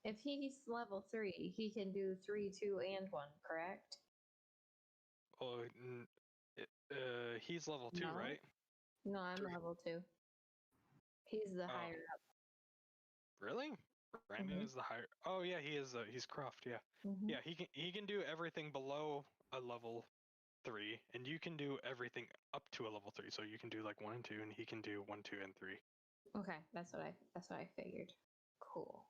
If he's level 3, he can do 3, 2, and 1, correct? Oh, he's level 2, No. right? No, I'm 3. level 2. He's the higher up. Really? Brandon Mhm. is the higher. Oh yeah, he is. He's Croft. Yeah, Mhm. yeah. He can do everything below a level 3, and you can do everything up to a level 3. So you can do like 1 and 2, and he can do 1, 2, and 3. Okay, that's what I figured. Cool.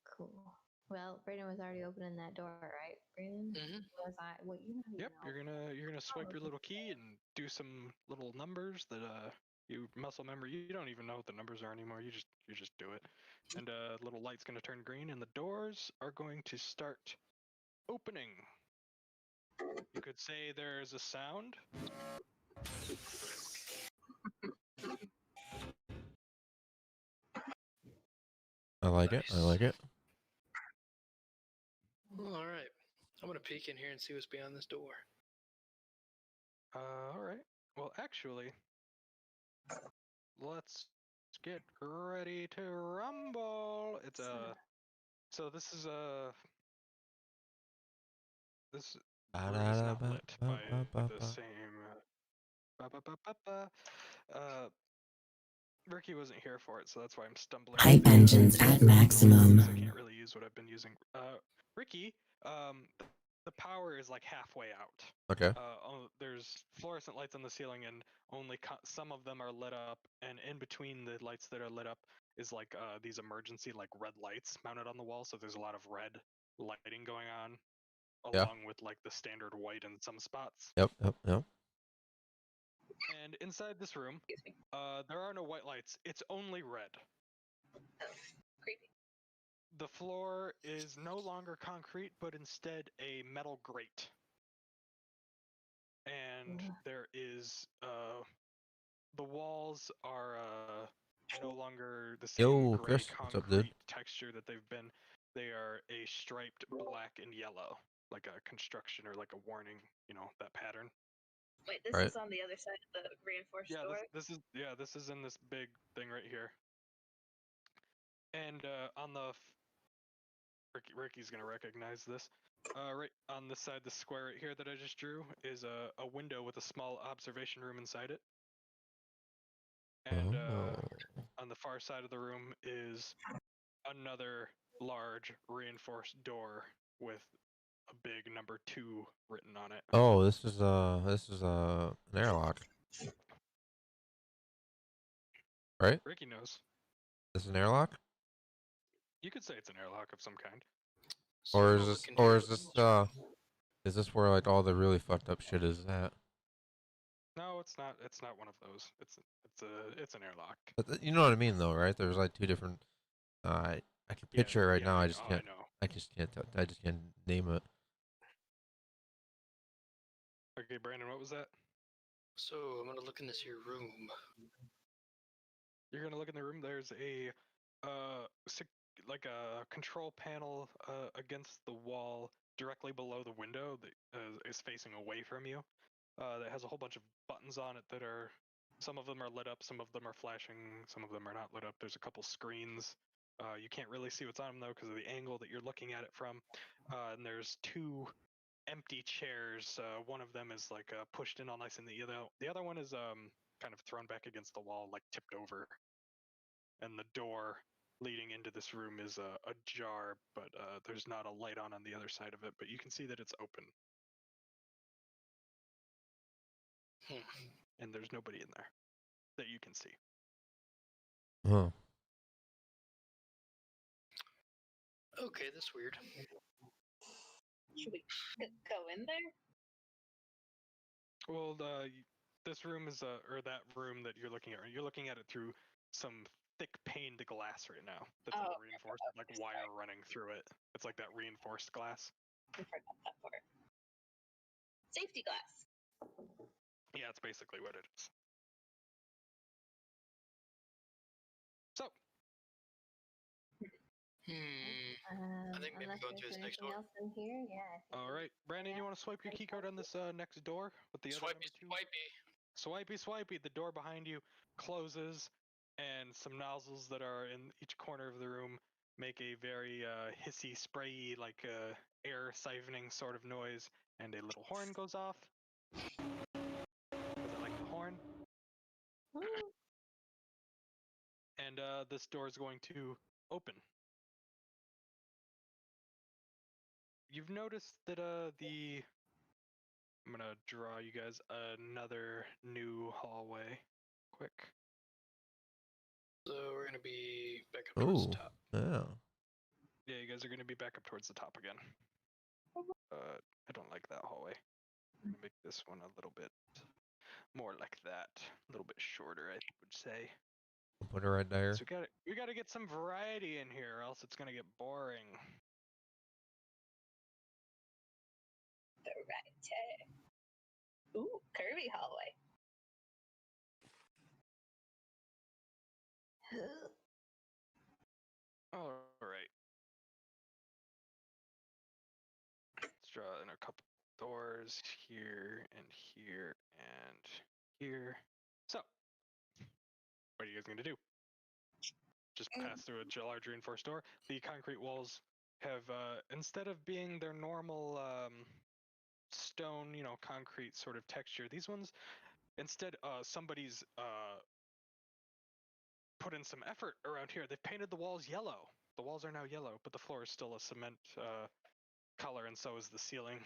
Cool. Well, Brandon was already opening that door, right? Brandon? Mhm. Was I? Well, you don't Yep. even know. You're gonna swipe your little key and do some little numbers that you muscle memory. You don't even know what the numbers are anymore. You just do it, and little light's gonna turn green, and the doors are going to start opening. You could say there's a sound. I like it. I Nice. like it. All right. I'm gonna peek in here and see what's behind this door. All right. Well, actually, let's get ready to rumble. It's So this is this room is not lit by the same. Ricky wasn't here for it, so that's why I'm stumbling. Hype engines at maximum. I can't really use what I've been using. Ricky, the power is like halfway out. Okay. There's fluorescent lights on the ceiling, and only some of them are lit up. And in between the lights that are lit up is like these emergency like red lights mounted on the wall. So there's a lot of red lighting going on, Yeah. along with like the standard white in some spots. Yep. And inside this room, there are no white lights. It's only red. Creepy. The floor is no longer concrete, but instead a metal grate. And there is the walls are no longer the same Yo, gray Chris, what's up, concrete dude? texture that they've been. They are a striped black and yellow, like a construction or like a warning, that pattern. Wait, this Right. is on the other side of the reinforced door? This is in this big thing right here. And on the Ricky's gonna recognize this. Right on this side, the square right here that I just drew is a window with a small observation room inside it. And on the far side of the room is another large reinforced door with a big number 2 written on it. Oh, this is an airlock, right? Ricky knows. This is an airlock, You could say it's an airlock of some kind. So or I'm is gonna this, look in here with- is this where like all the really fucked up shit is at? No, it's not. It's not one of those. It's an airlock. But you know what I mean, though, right? There's like 2 different. I can picture it right now. I just can't. I know. I just can't. I just can't name it. Okay, Brandon, what was that? So I'm gonna look in this here room. You're gonna look in the room. There's a like a control panel against the wall directly below the window that is facing away from you. That has a whole bunch of buttons on it that are, some of them are lit up, some of them are flashing, some of them are not lit up. There's a couple screens. You can't really see what's on them though because of the angle that you're looking at it from. And there's 2 empty chairs. One of them is like pushed in all nice, and the other one is kind of thrown back against the wall, like tipped over. And the door leading into this room is ajar, but there's not a light on the other side of it. But you can see that it's open. And there's nobody in there that you can see. Huh. Okay, that's weird. Should we go in there? Well, this room is or that room that you're looking at it through some thick paned glass right now. That's like reinforced, like wire running through it. It's like that reinforced glass. I forgot that part. Safety glass. Yeah, it's basically what it is. So, I think maybe Unless go to there's this next anything door. else in here, yeah. all right, Brandon, you want to swipe your key card on this next door with the other Swipey, number 2? Swipey. The door behind you closes, and some nozzles that are in each corner of the room make a very hissy, sprayy, like air siphoning sort of noise, and a little horn goes off. Because I like the horn. And this door is going to open. You've noticed that I'm gonna draw you guys another new hallway, quick. So we're gonna be back up towards the top. Yeah. Yeah, you guys are gonna be back up towards the top again. I don't like that hallway. I'm gonna make this one a little bit more like that, a little bit shorter, I would say. Put it right there. So we gotta get some variety in here, or else it's gonna get boring. The right. Ooh, curvy hallway. All right. Let's draw in a couple doors here and here and here. So, what are you guys gonna do? Just pass through a large reinforced door. The concrete walls have, instead of being their normal stone, concrete sort of texture, these ones, instead, somebody's put in some effort around here. They've painted the walls yellow. The walls are now yellow, but the floor is still a cement color, and so is the ceiling.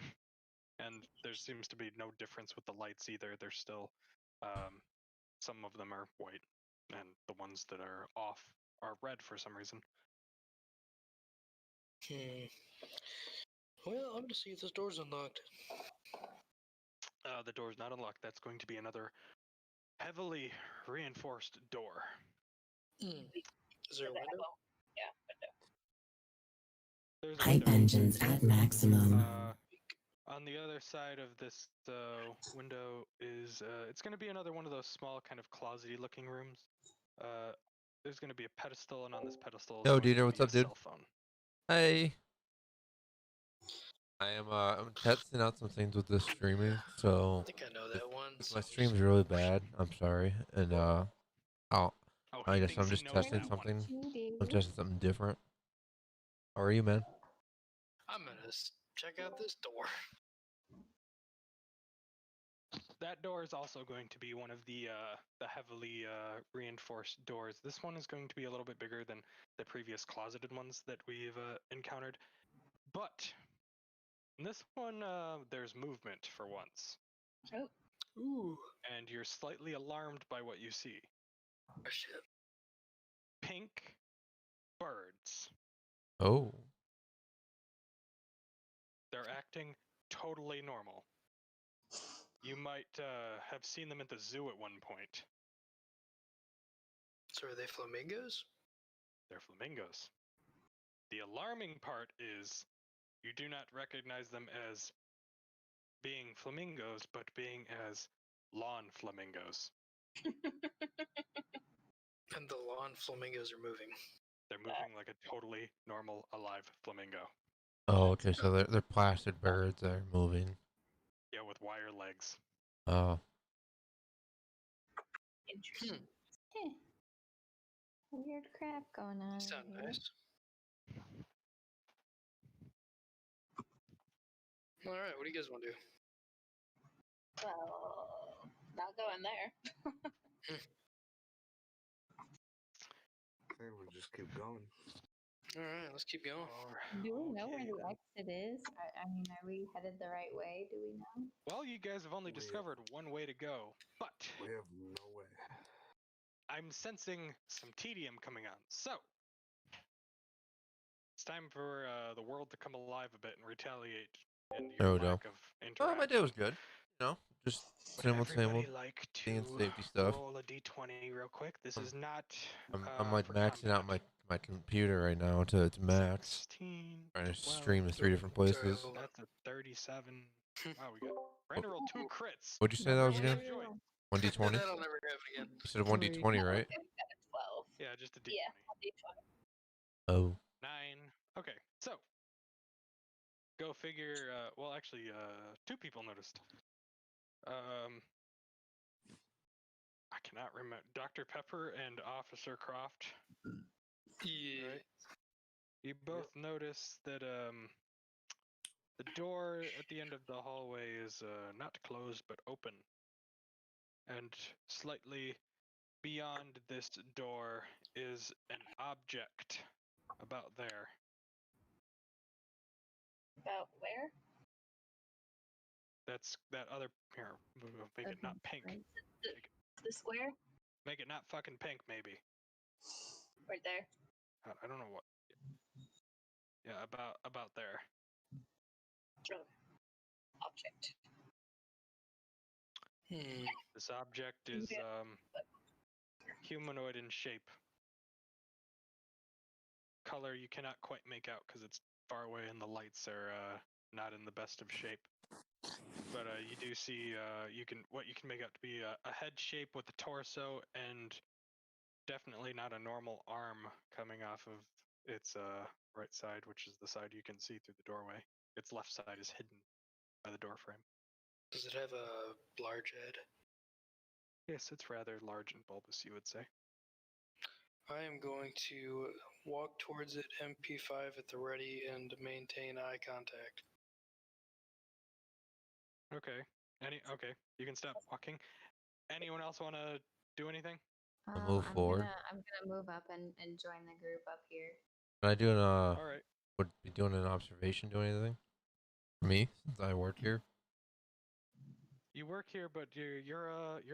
And there seems to be no difference with the lights either. They're still, some of them are white, and the ones that are off are red for some reason. Well, I'm gonna see if this door's unlocked. The door's not unlocked. That's going to be another heavily reinforced door. Is there a window? Yeah, window. There's a Pipe window. engines at maximum. On the other side of this window is, it's going to be another one of those small kind of closety looking rooms. There's going to be a pedestal, and on this pedestal is Yo, going to Dieter, what's be up, a dude? cell phone. Hey. I'm testing out some things with this streaming, I so think I know that one. if so my I'm just stream's gonna really push it. bad, I'm sorry. And Oh, I he guess thinks I'm he just knows testing that one. something. I'm testing something different. How are you, man? I'm gonna check out this door. That door is also going to be one of the heavily reinforced doors. This one is going to be a little bit bigger than the previous closeted ones that we've encountered. But in this one, there's movement for once. Oh. Ooh. And you're slightly alarmed by what you see. Oh, shit. Pink birds. Oh. They're acting totally normal. You might have seen them at the zoo at one point. So are they flamingos? They're flamingos. The alarming part is you do not recognize them as being flamingos, but being as lawn flamingos. And the lawn flamingos are moving. They're moving like a totally normal, alive flamingo. Oh, okay. So they're placid birds that are moving. Yeah, with wire legs. Oh. Interesting. Weird crap going on. Sound here. nice. All right, what do you guys want to do? Well, not go in there. I think we'll just keep going. All right, let's keep going. Do we know where Okay, the then. exit is? I mean, are we headed the right way? Do we know? Well, you guys have only We- discovered one way to go, but We have no way. I'm sensing some tedium coming on. So, it's time for the world to come alive a bit and retaliate in There your we go. lack of interaction. Oh, my day was good. You know, just same Would old, same everybody old. like being to safety stuff. roll a d20 real quick? This is not. I'm like for maxing out combat. my computer right now to its max. 16, Trying to 12, stream to 3 different places. Sorry, That's a 37. Wow, we got. Brandon rolled 2 crits. What'd you say that was again? Enjoy. 1d20? That'll never happen again. You said 1d20, right? Okay, we got a 12. Yeah, just a d20. Yeah, a D20. Oh. 9. Okay, so. Go figure. Well, actually, 2 people noticed. I cannot remember. Dr. Pepper and Officer Croft. Yeah. Right. You both notice that the door at the end of the hallway is not closed but open, and slightly beyond this door is an object about there. About where? That's that other here. Make it not pink. Right. The square? Make it not fucking pink, maybe. Right there. I don't know what. Yeah, about there. Object. This object is humanoid in shape. Color you cannot quite make out because it's far away and the lights are not in the best of shape. But you do see what you can make out to be a head shape with a torso and definitely not a normal arm coming off of its right side, which is the side you can see through the doorway. Its left side is hidden by the door frame. Does it have a large head? Yes, it's rather large and bulbous, you would say. I am going to walk towards it, MP5 at the ready, and maintain eye contact. Okay. Okay, you can stop walking. Anyone else want to do anything? Move forward. I'm gonna move up and join the group up here. Can I do an All right. would be doing an observation, do anything? For me, since I work here. You work here, but you're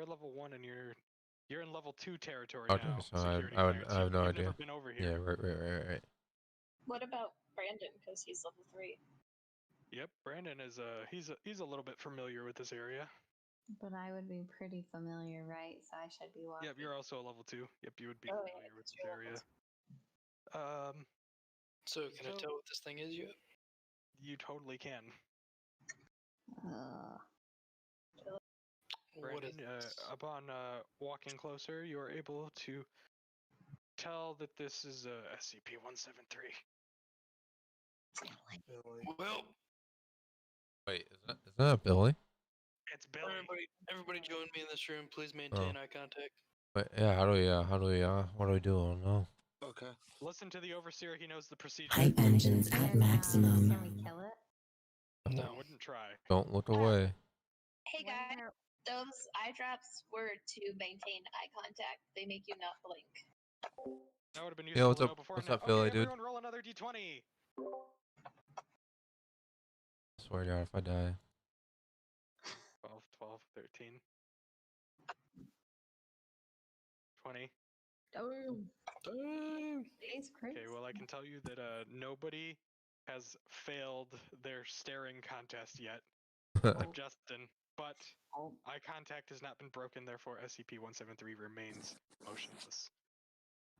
level 1 and you're in level 2 territory Okay, now. so Security I clearance. have no You've idea. never been over Yeah, here. right. What about Brandon? Because he's level 3. Yep, Brandon is he's a little bit familiar with this area. But I would be pretty familiar, right? So I should be walking. Yep, you're also a level 2. Yep, you would be Oh, familiar yeah, with this you're level area. So can I So- tell what this thing is yet? You totally can. What is Brandon, this? upon walking closer, you are able to tell that this is SCP-173. Billy. Well, Wait, is that Billy? It's Billy. everybody join me in this room. Please maintain eye contact. Wait, yeah. What do we do? Oh no. Okay. Listen to the overseer. He knows the procedure. Hype engines at Can maximum. we kill it? No. I wouldn't try. Don't look away. Hey guys, those eye drops were to maintain eye contact. They make you not blink. That would have been Yo, useful what's to know up? before. What's now. up, Philly, okay, dude? everyone roll another d20. I swear to God, if I die. 12, 13. 20. It's crazy. Okay, well, I can tell you that nobody has failed their staring contest yet, except Justin. But Oh, eye contact has not been broken, therefore SCP-173 remains motionless.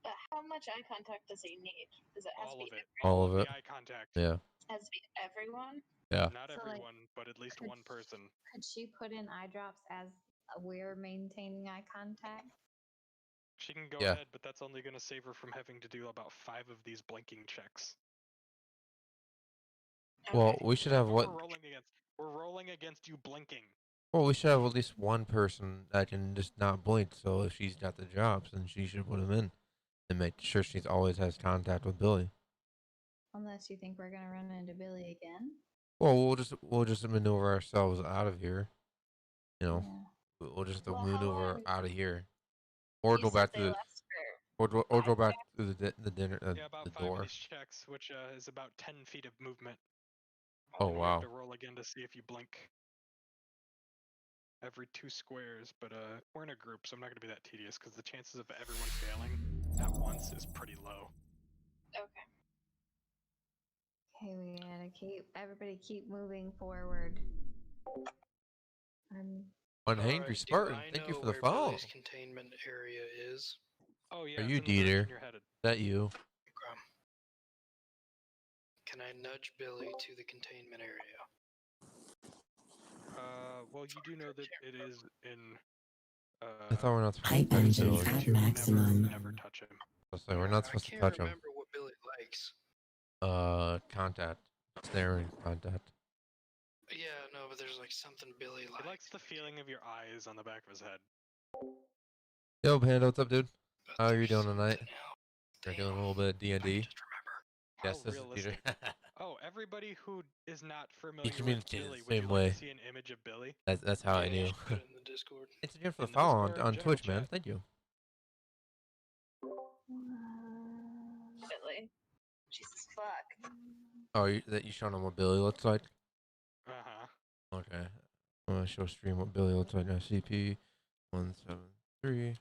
But how much eye contact does he need? Does it has All to of be it. All of the it. eye contact. Yeah. has to be everyone? Yeah. Not So, like, everyone, but at least could one person. Could she put in eye drops as we're maintaining eye contact? She can go Yeah. ahead, but that's only going to save her from having to do about 5 of these blinking checks. Well, Okay. we should have what? We're rolling against. We're rolling against you blinking. Well, we should have at least one person that can just not blink. So if she's got the jobs, then she should put them in and make sure she's always has contact with Billy. Unless you think we're gonna run into Billy again. Well, we'll just maneuver ourselves out of here. You know, Yeah. we'll just Well, how maneuver long- out of here, or You go said back they to the last for or go back to the dinner Yeah, about the 5 of door. these checks, which is about 10 feet of movement. Oh And we wow. have to roll again to see if you blink. Every 2 squares, but we're in a group, so I'm not going to be that tedious because the chances of everyone failing at once is pretty low. Okay. Okay, we gotta everybody keep moving forward. One Alright, Hangry do Spartan, I thank you know for the where follow. Billy's containment area is? Oh yeah, Are it's you in the direction Dieter? you're headed. Is that you? Okay. Can I nudge Billy to the containment area? Well, you do know that it is in. I thought we're not supposed Hype to touch engines Billy. at to maximum. never touch him. We're not I supposed to can't touch him. remember what Billy likes. Contact, staring contact. Yeah, no, but there's like something Billy likes. He likes the feeling of your eyes on the back of his head. Yo, Panda, what's up, dude? But How are you there's doing tonight? something else. You're doing a Damn, little bit of if I could D&D. just remember. Yes, How this is Peter. realistic. Oh, everybody who is not familiar with communicated Billy, the would you same like way. to see an image of Billy? That's how I Yeah, knew. put it in the Discord. Thanks again for the In the follow on, Discord on general Twitch, man. chat. Thank you. Billy. Jesus fuck. Oh, that you showing them what Billy looks like? Uh-huh. Okay. I'm gonna show stream what Billy looks like now. CP 173.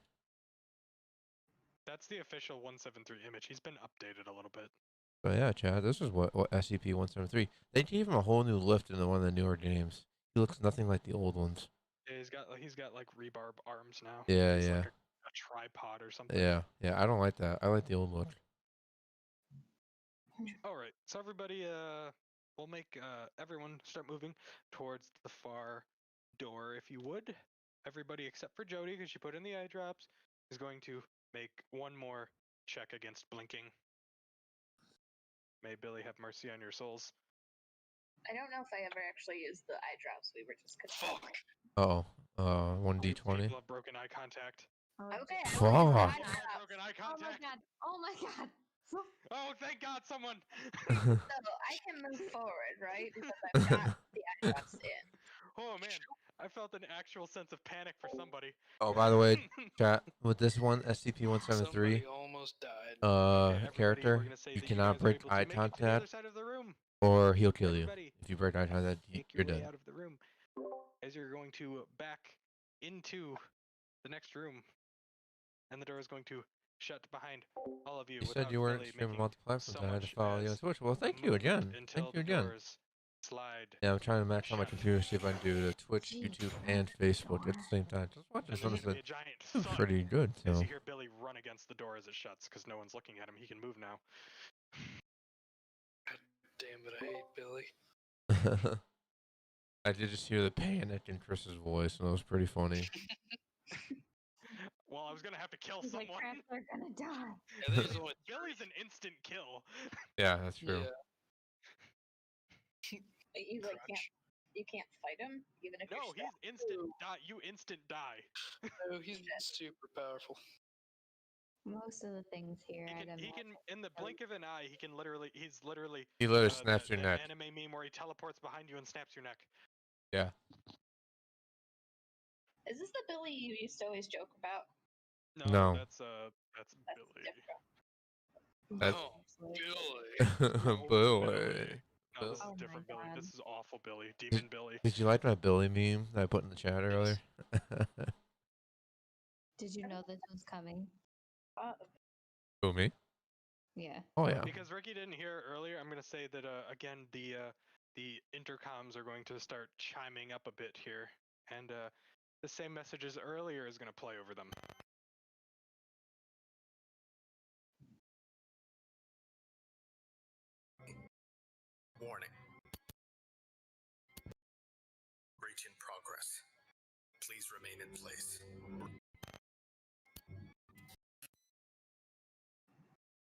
That's the official 173 image. He's been updated a little bit. But yeah, Chad, this is what SCP 173. They gave him a whole new lift in one of the newer games. He looks nothing like the old ones. Yeah, he's got like rebarb arms now. Yeah, He's yeah. like a tripod or something. Yeah, I don't like that. I like the old look. All right, so everybody, we'll make everyone start moving towards the far door, if you would. Everybody except for Jody, because she put in the eye drops, is going to make one more check against blinking. May Billy have mercy on your souls. I don't know if I ever actually used the eye drops. We were just Fuck. Oh, 1d20. People have broken eye contact. Okay. Fuck. All Eye have drops. broken eye Oh my contact. god. Oh my god. Oh, thank God, someone. So I can move forward, right? Because I've got the eye drops in. Oh man, I felt an actual sense of panic for somebody. Oh, by the way, chat with this one SCP 173. Somebody almost died. Okay, everybody, Character, we're gonna say you that cannot guys are break able to eye make it to the other contact, side of the room. or he'll kill you. Everybody, If you break eye contact, make you're your way dead. out of the room as you're going to back into the next room, and the door is going to shut behind all of you. You said without you weren't Billy streaming making multi-platforms. so I had to much follow you on as Twitch. Well, thank a you movement again. until Thank you the again. doors slide. Yeah, I'm trying to match on my shut. computer, see if I can do the Twitch, YouTube, and Facebook at the same time. Just watching And some there's of gonna it. be a giant It's thud pretty good. as So you hear Billy run against the door as it shuts, because no one's looking at him. He can move now. Damn it, I hate Billy. I did just hear the panic in Chris's voice, and it was pretty funny. Well, I was gonna have to kill He's like, someone. crap, they're gonna die. Yeah, there's only Billy's an instant kill. Yeah, that's true. Yeah. You like you can't fight him even if No, you're he's instant die. You instant die. Oh, he's super powerful. Most of the things here, He can, in the blink of an eye, he's literally, He literally snaps the your neck. anime meme where he teleports behind you and snaps your neck. Yeah. Is this the Billy you used to always joke about? No, No. that's That's Billy. different. That's Oh, Billy. Billy. No, this is Oh my different Billy. God. This is awful Billy. Demon Billy. Did you like my Billy meme that I put in the chat earlier? Did you know this was coming? Who, me? Yeah. Oh, yeah. Because Ricky didn't hear it earlier, I'm gonna say that again the intercoms are going to start chiming up a bit here, and the same message as earlier is gonna play over them. Warning. Breach in progress. Please remain in place.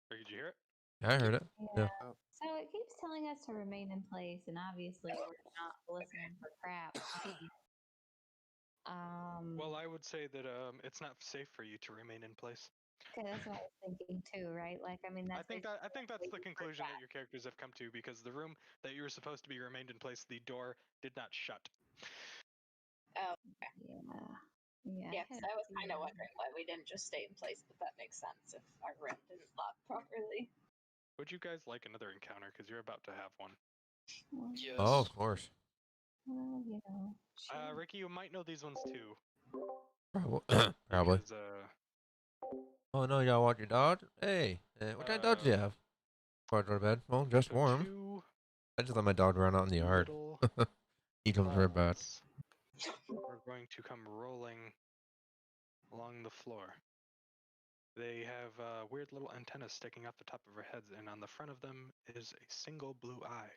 Ricky, did you hear it? I heard it. Yeah. So it keeps telling us to remain in place, and obviously we're not listening for crap. Well, I would say that it's not safe for you to remain in place. Okay, that's what I was thinking too, right? Like, I mean, that's I think that's the waiting for conclusion that that. your characters have come to, because the room that you were supposed to be remained in place, the door did not shut. Oh, Yeah. yeah, because I was kind of wondering why we didn't just stay in place, but that makes sense if our room didn't lock properly. Would you guys like another encounter? Because you're about to have one. Yes. Oh, of course. Well, you know. Sure. Ricky, you might know these ones too. Probably. Because, Oh, no, y'all want your dog? Hey, what kind of dog do you have? Before I go to bed? Well, just so warm. two I just let my dog run out in the yard. little He comes right back. clouds are going to come rolling along the floor. They have weird little antennas sticking out the top of their heads, and on the front of them is a single blue eye.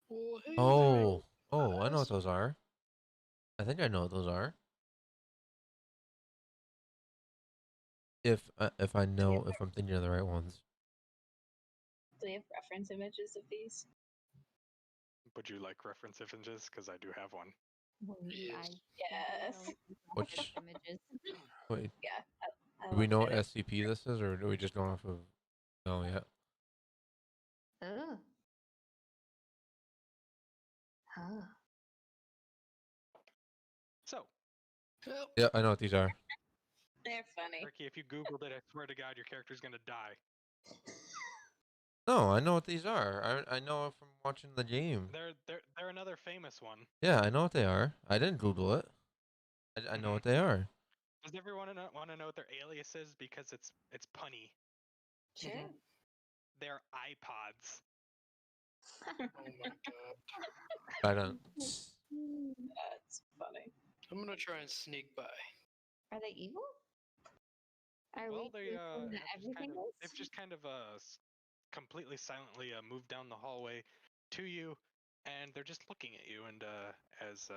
Well, hey Oh, there, I know what guys. those are. I think I know what those are. If I know if I'm thinking of the right ones. Do you have reference images of these? Would you like reference images? Because I do have one. Yes. Yes. Which- Images. Wait, Yeah, Do we know what Okay. SCP this is, or do we just go off of? No, yet. Oh. Huh. So, Well, Yeah, I know what these are. They're funny. Ricky, if you Googled it, I swear to God, your character's gonna die. No, I know what these are. I know it from watching the game. They're another famous one. Yeah, I know what they are. I didn't Google it. I know what they are. Does everyone want to know what their alias is? Because it's punny. Sure. They're iPods. oh my god. I don't. That's funny. I'm gonna try and sneak by. Are they evil? Are Well, we they thinking that have everything is? they've just kind of completely silently moved down the hallway to you, and they're just looking at you. And as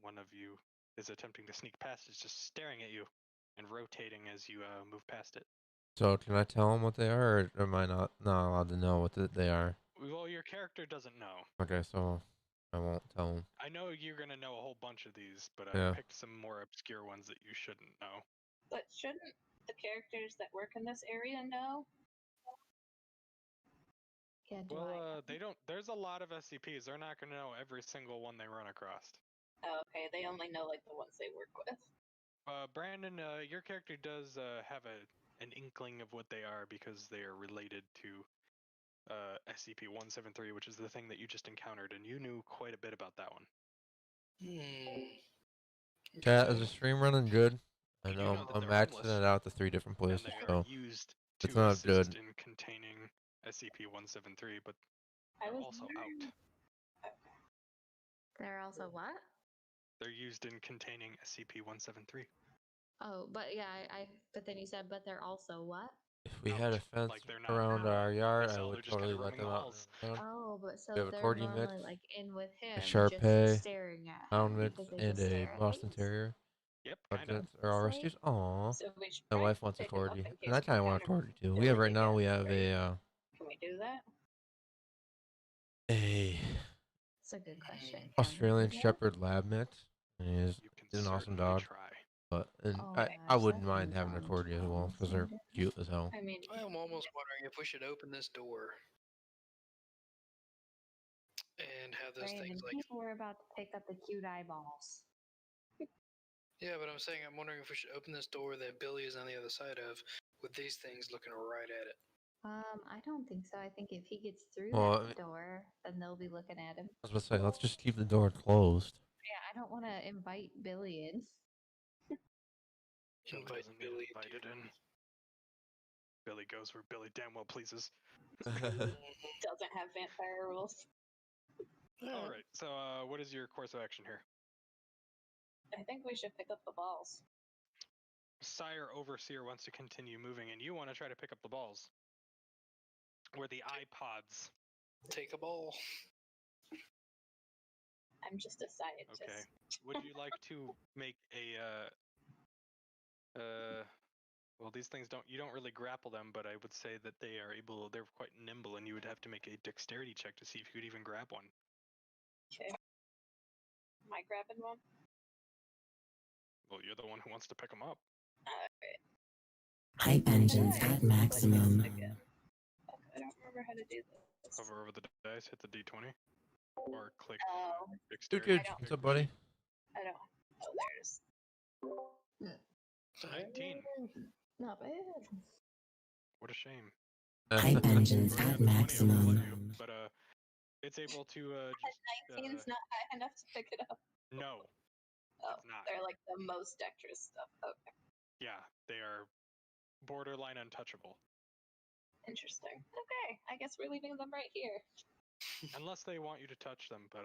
one of you is attempting to sneak past, is just staring at you and rotating as you move past it. So can I tell them what they are, or am I not allowed to know what they are? Well, your character doesn't know. Okay, so I won't tell them. I know you're gonna know a whole bunch of these, but Yeah. I picked some more obscure ones that you shouldn't know. But shouldn't the characters that work in this area know? Yeah, do Well, they don't. There's a lot of SCPs. They're not gonna know every single one they run across. Oh, okay, they only know like the ones they work with. Brandon, your character does have an inkling of what they are because they are related to SCP-173, which is the thing that you just encountered, and you knew quite a bit about that one. Chat, is the stream running good? I You do know know that I'm they're maxing homeless, it out to 3 different and places, they are so used it's to not assist good. in containing SCP-173, but I they're was also wondering- out. They're also what? They're used in containing SCP-173. Oh, but yeah, but then you said, but they're also what? If we had a Out. fence Like they're not around our on yard, the I cell, would they're just totally kinda let roaming them the out. halls. Oh, but so We have a they're corgi normally mix, like in with him, a Shar just Pei, staring at hound him mix, because they and just a stare at Boston things? Terrier. Yep, But kind of. that's are all Say- rescues. Aww. So we should My probably wife wants a pick 'em up corgi, in and case I we kind of want a encounter corgi too. We have right Billy now. We again, have right? Can we do that? a That's a good question. Can we Australian do that? Shepherd Lab mix. And You can he's an awesome certainly dog. try. But Oh I gosh, wouldn't that mind doesn't having a sound corgi as well because they're promising. cute as hell. I mean, I am almost wondering if we should open this door and have those Brandon, things like. people were about to pick up the cute eyeballs. Yeah, but I'm saying I'm wondering if we should open this door that Billy is on the other side of, with these things looking right at it. I don't think so. I think if he gets through Well, that door, then they'll be looking at him. I was about to say, let's just keep the door closed. Yeah, I don't want to invite Billy in. Billy Invite doesn't get Billy, invited dude. in. Billy goes where Billy damn well pleases. doesn't have vampire rules. All right. So, what is your course of action here? I think we should pick up the balls. Sire Overseer wants to continue moving, and you want to try to pick up the balls. Or the iPods. Take a ball. I'm just a scientist. Okay. Would you like to make a well, these things you don't really grapple them, but I would say that they're quite nimble, and you would have to make a dexterity check to see if you could even grab one. Okay. Am I grabbing one? Well, you're the one who wants to pick them up. Alright. Hype engines at maximum. I don't remember how to do this. Hover over the dice, hit the D20, or click Oh. Dude, dexterity. kids, what's up, buddy? I don't. Oh, there it is. 19. Not bad. What a shame. Hype engines We're gonna at have 20 of them let you, maximum. but it's able to just 19's not high enough to pick it up. no, Oh, it's not. they're like the most dexterous stuff. Okay, Yeah, they are borderline untouchable. interesting. Okay, I guess we're leaving them right here. Unless they want you to touch them, but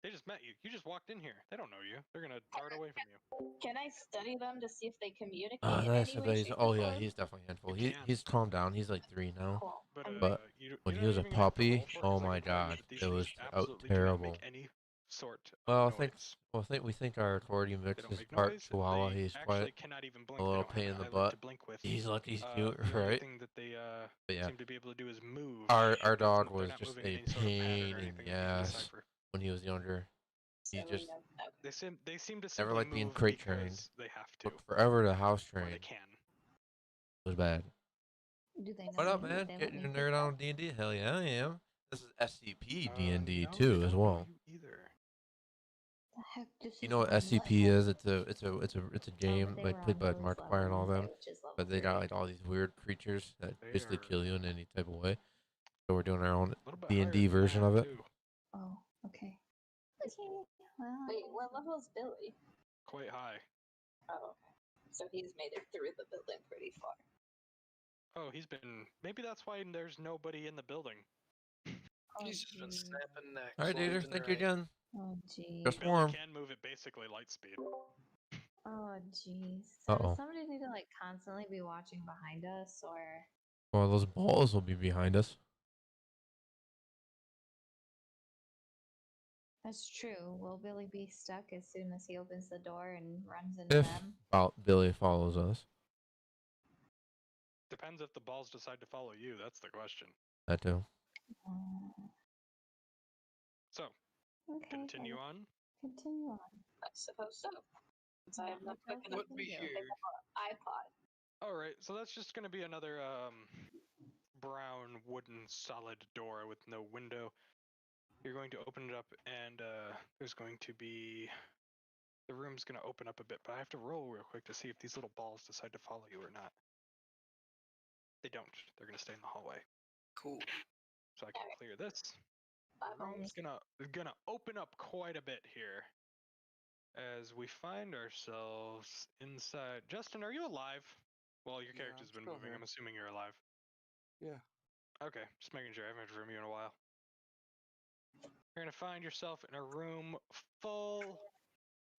they just met you. You just walked in here. They don't know you. They're gonna dart away from you. Can I study them to see if they communicate? Oh, in nice. any I way, bet he's. shape, Oh or yeah, form? he's definitely a handful. You He can. he's calmed down. He's like 3 now. Cool. But But you when you he was don't a even have to puppy, roll for it, oh 'cause I my can tell you god, that these it things was absolutely do not terrible. make any sort Well, of I think noise. we think our corgi They mix don't is make part noise. Chihuahua. They He's actually quite cannot even blink. a They little don't pain have in an the eyelid to butt. blink with. He's cute, The only right? thing that they But yeah, seem to be able to do is move. our but dog they're was not just moving in a any sort of pattern pain or in anything the that you can ass decipher. when he was younger. You So we just know. Okay. They seem to never simply like being move crate trained. because they have to, Took forever to house or train. they It can. was bad. Do they know What up, me? man? They let Getting me your pick nerd them? on D&D? Hell yeah, I am. This is SCP No, D&D they too, as don't know well. you either. The heck? This You is know what my SCP butthole. is? It's a Oh, game but they like were played on by Billy's Markiplier and level all them. Wednesday, which is level But they 3. got like all these weird creatures that They basically are kill you in any type of way. So we're doing our own a little bit D&D higher than version that, of it. too. Oh, okay. Okay. Well, Wait, what level is Billy? Quite high. Oh, okay. So he's made it through the building pretty far. Oh, he's been. Maybe that's why there's nobody in the building. oh, He's just been geez. snapping necks. All right, left Dater, and thank you right. again. Oh, geez. Just Billy warm. can move at basically light speed. Oh, jeez. So Uh-oh. does somebody need to like constantly be watching behind us, or? Well, those balls will be behind us. That's true. Will Billy be stuck as soon as he opens the door and runs into If them? Billy follows us. Depends if the balls decide to follow you. That's the question. That too. So, Okay. continue well, on. Continue on. I suppose so. Since I am not quick enough What to we pick hear. up an iPod. All right, so that's just going to be another brown wooden solid door with no window. You're going to open it up, and there's going to be the room's going to open up a bit, but I have to roll real quick to see if these little balls decide to follow you or not. They don't. They're going to stay in the hallway. Cool. So I can clear this. I'm The room's almost gonna open up quite a bit here as we find ourselves inside. Justin, are you alive? Well, your Yeah, character's I'm been still moving. here. I'm assuming you're alive. Yeah. Okay, just making sure. I haven't heard from you in a while. You're gonna find yourself in a room full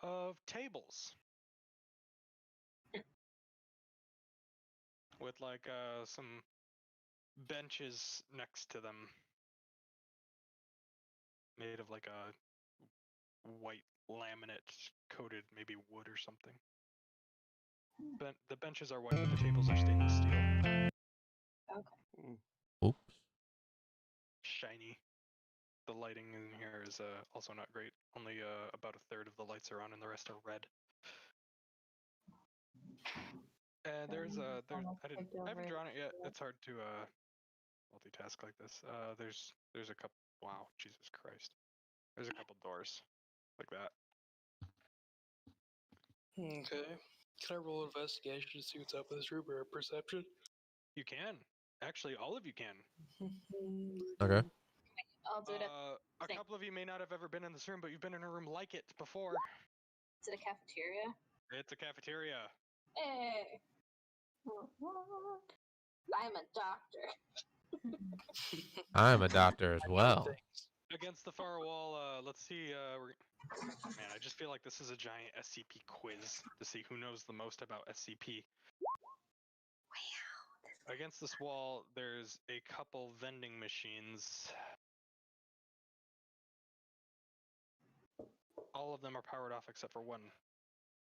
of tables with like some benches next to them, made of like a white laminate coated maybe wood or something. The benches are white, but the tables are stainless steel. Oops. Shiny. The lighting in here is also not great. Only about a third of the lights are on, and the rest are red. And there's I haven't drawn it yet. It's hard to multitask like this. There's a couple. Wow, Jesus Christ. There's a couple doors like that. Okay. Can I roll investigation to see what's up with this room or perception? You can. Actually, all of you can. Okay. I'll do it. A Same. couple of you may not have ever been in this room, but you've been in a room like it before. Is it a cafeteria? It's a cafeteria. Hey, I'm a doctor. I'm a doctor as I know well. things. Against the far wall, let's see. Man, I just feel like this is a giant SCP quiz to see who knows the most about SCP. Wow. Against this wall, there's a couple vending machines. All of them are powered off except for one,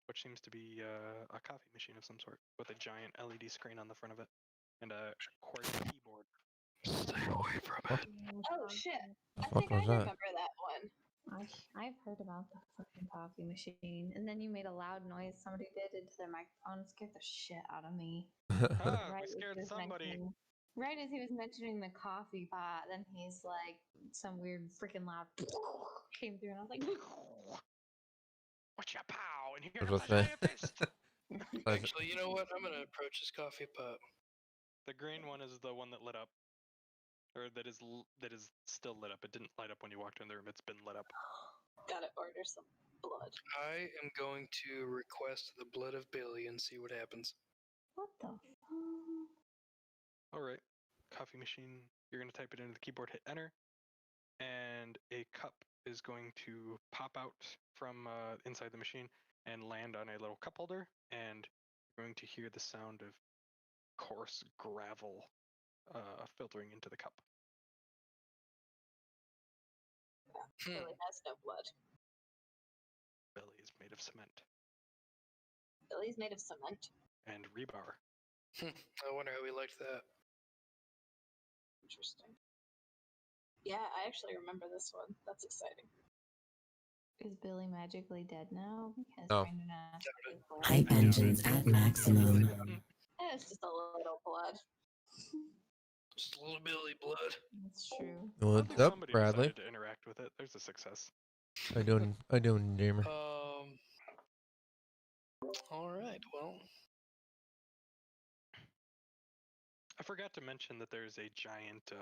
which seems to be a coffee machine of some sort with a giant LED screen on the front of it and a QWERTY keyboard. Stay away from it. Oh shit! I fuck think I was that? remember that one. I've heard about the fucking coffee machine. And then you made a loud noise somebody did into their microphone and scared the shit out of me. Ah, we as scared he was somebody. right as he was mentioning the coffee pot, then he's like, some weird freaking loud came through, and I was like, Watch your pow and That's hear what's the that? giant fist. Actually, you know what? I'm gonna approach this coffee pot. The green one is the one that lit up, or that is still lit up. It didn't light up when you walked in the room. It's been lit up. Gotta order some blood. I am going to request the blood of Billy and see what happens. what the fuck? All right, coffee machine. You're gonna type it into the keyboard, hit enter, and a cup is going to pop out from inside the machine and land on a little cup holder, and you're going to hear the sound of coarse gravel filtering into the cup. Billy has no blood. Billy is made of cement Billy's made of cement. and rebar. I wonder how he liked that. Interesting. Yeah, I actually remember this one. That's exciting. Is Billy magically dead now? Because No. Brandon asked. his blood. Hype engines at maximum. It's just a little blood. Just a little Billy blood. That's true. What's At least up, somebody Bradley? decided to interact with it. There's a success. How doing, Jamer? All right. Well, I forgot to mention that there's a giant,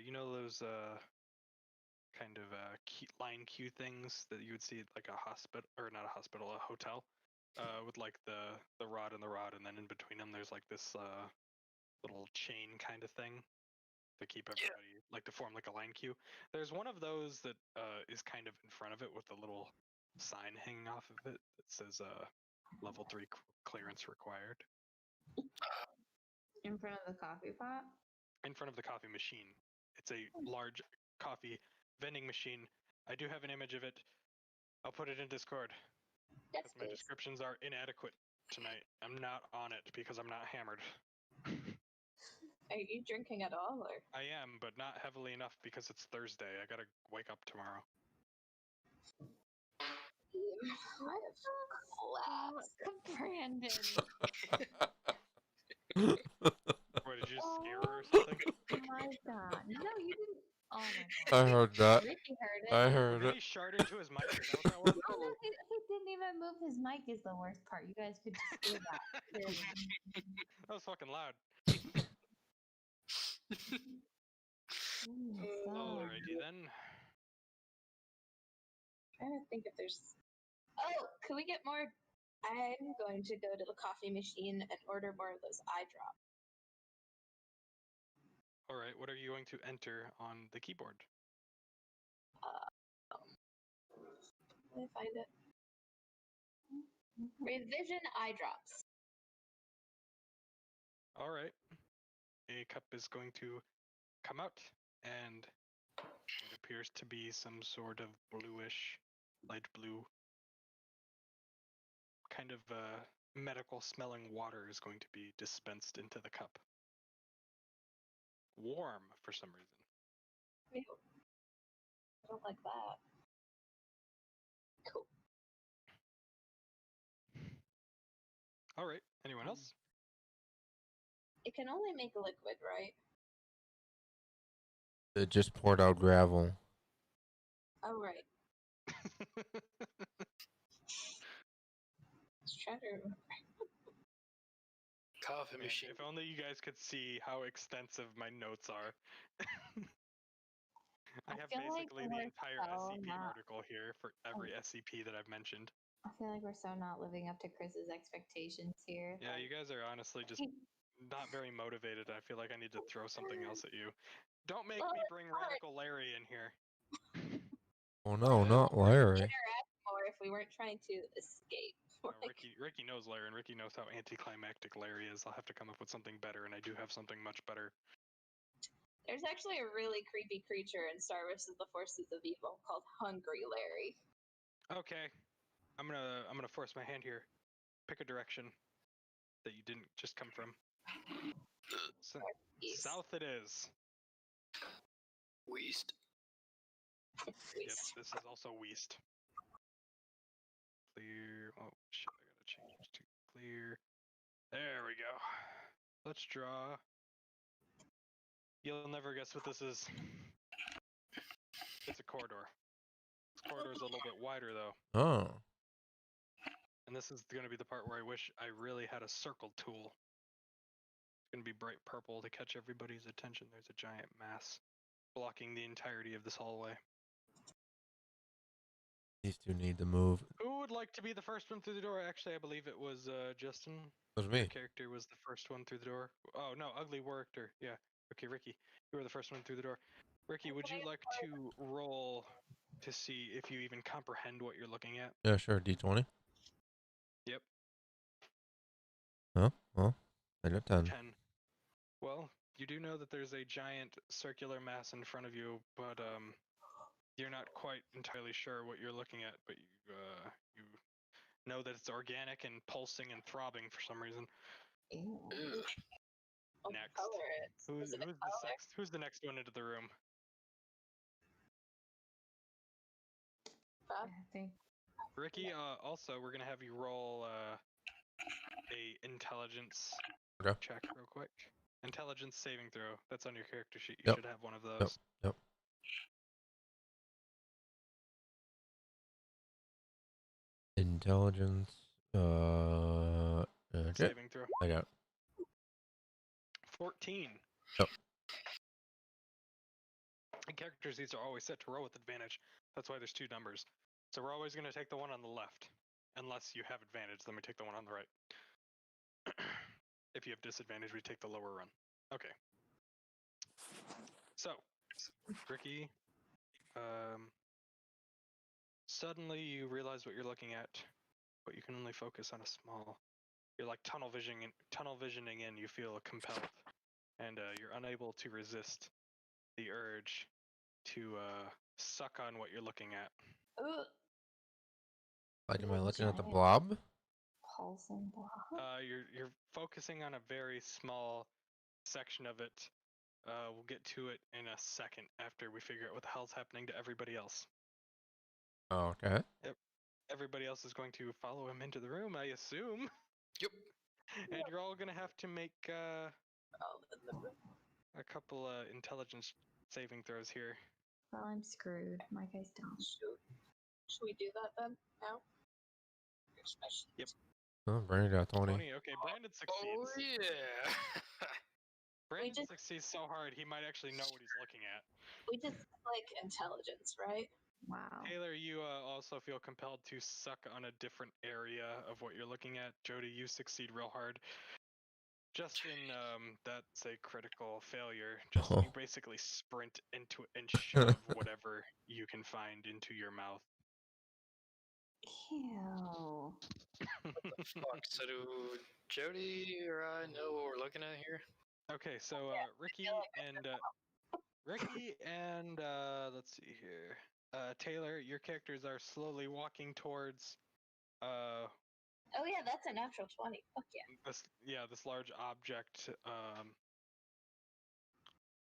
you know those kind of line queue things that you would see at like a hospital, or not a hospital, a hotel, with like the rod and the rod, and then in between them there's like this little chain kind of thing to keep everybody like to form like a line queue. There's one of those that is kind of in front of it with a little sign hanging off of it that says level 3 clearance required. In front of the coffee pot? In front of the coffee machine. It's a large coffee vending machine. I do have an image of it. I'll put it in Discord. Yes, Because my please. descriptions are inadequate tonight. I'm not on it because I'm not hammered. Are you drinking at all, or? I am, but not heavily enough because it's Thursday. I gotta wake up tomorrow. Brandon. What, did you just scare her or something? Oh my god. No, you didn't. Oh my god. I heard that. Ricky heard it. I heard Did it. he shard into his mic? Is that what that was? Oh, no, he didn't even move his mic is the worst part. You guys could just hear that. Clearly. That was fucking loud. Oh my god. Alrighty then. Trying to think if there's. Oh, could we get more? I'm going to go to the coffee machine and order more of those eye drops. Alright, what are you going to enter on the keyboard? Let me find it. Revision eye drops. Alright. A cup is going to come out, and it appears to be some sort of bluish, light blue, kind of medical smelling water is going to be dispensed into the cup. Warm for some reason. Ew. I don't like that. Cool. Alright, anyone else? It can only make liquid, right? It just poured out gravel. Oh, right. Let's try to remember. coffee Man, machine. if only you guys could see how extensive my notes are. I have feel like basically the we're entire so SCP not- article here for every SCP that I've mentioned. I feel like we're so not living up to Chris's expectations here. Yeah, you guys are honestly just not very motivated. I feel like I need to throw something else at you. Don't make me bring Radical Larry in here. Oh no, not Larry. Interact more if we weren't trying to escape. No, Like, Ricky knows Larry, and Ricky knows how anticlimactic Larry is. I'll have to come up with something better, and I do have something much better. there's actually a really creepy creature in Star vs. the Forces of Evil called Hungry Larry. Okay, I'm gonna force my hand here. Pick a direction that you didn't just come from. East. South it is. Weast. Yep, East. this is also Weast. Clear. Oh shit, I gotta change it to clear. There we go. Let's draw. You'll never guess what this is. It's a corridor. This corridor is a little bit wider though. Oh. And this is going to be the part where I wish I really had a circle tool. It's going to be bright purple to catch everybody's attention. There's a giant mass blocking the entirety of this hallway. These two need to move. Who would like to be the first one through the door? Actually, I believe it was Justin. It was Your me. character was the first one through the door. Oh, no, Ugly Warrior. Yeah. Okay, Ricky, you were the first one through the door. Ricky, would you like to roll to see if you even comprehend what you're looking at? Yeah, sure. D20. Yep. Oh, well, I got 10. 10. Well, you do know that there's a giant circular mass in front of you, but you're not quite entirely sure what you're looking at, but you know that it's organic and pulsing and throbbing for some reason. Ew. What Next. color it's? Who's Is it a color? who's the next one into the room? I think. Ricky, also, we're gonna have you roll a intelligence Okay. check real quick. Intelligence saving throw. That's on your character sheet. You Yep. should have one of those. Yep. Intelligence. Okay. Saving throw. I got it. 14. Yep. And character sheets are always set to roll with advantage. That's why there's two numbers. So we're always going to take the one on the left. Unless you have advantage, then we take the one on the right. If you have disadvantage, we take the lower run. Okay. So, Ricky, suddenly you realize what you're looking at, but you can only focus on a small. You're like tunnel visioning in. You feel compelled, and you're unable to resist the urge to suck on what you're looking at. Ooh, Like, am I Little looking at the giant blob? pulsing blob. You're focusing on a very small section of it. We'll get to it in a second after we figure out what the hell's happening to everybody else. Okay. Everybody else is going to follow him into the room, I assume. Yep. And you're all gonna have to make all in the room. a couple intelligence saving throws here. Well, I'm screwed. My guy's down. Should we do that then? Now? Here's my sheet. Yep. Oh, Brandon got 20. 20. Okay, Brandon Oh succeeds. yeah. Brandon just- succeeds so hard he might actually know what he's looking at. We just like intelligence, right? Wow. Taylor, you also feel compelled to suck on a different area of what you're looking at. Jody, you succeed real hard. Justin, that's a critical failure. Justin, you basically sprint into it and shove whatever you can find into your mouth. Ew. Fuck. So do Jody or I know what we're looking at here? Okay, so Ricky and let's see here. Taylor, your characters are slowly walking towards Oh yeah, that's a natural 20. Fuck yeah. this large object.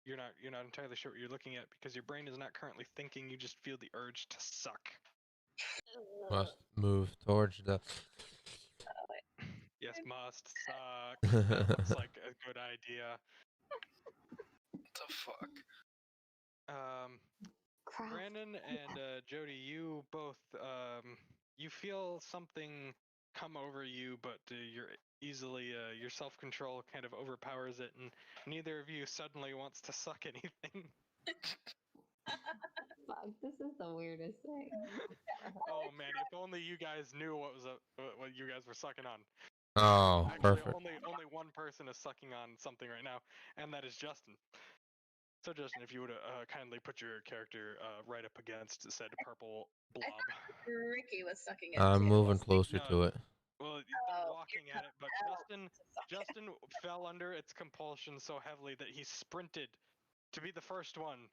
You're not entirely sure what you're looking at because your brain is not currently thinking. You just feel the urge to suck. Must move towards the. Yes, must suck. That looks like a good idea. What the fuck? Crap. Brandon and Jody, you both you feel something come over you, but you're easily your self-control kind of overpowers it, and neither of you suddenly wants to suck anything. Fuck, this is the weirdest thing. Oh man, if only you guys knew what you guys were sucking on. Oh, Actually, perfect. only one person is sucking on something right now, and that is Justin. So Justin, if you would kindly put your character right up against said purple blob. Ricky was sucking it. I'm too. moving closer No. to it. Well, they're Oh, walking at it, but Justin fell under its compulsion so heavily that he sprinted to be the first one.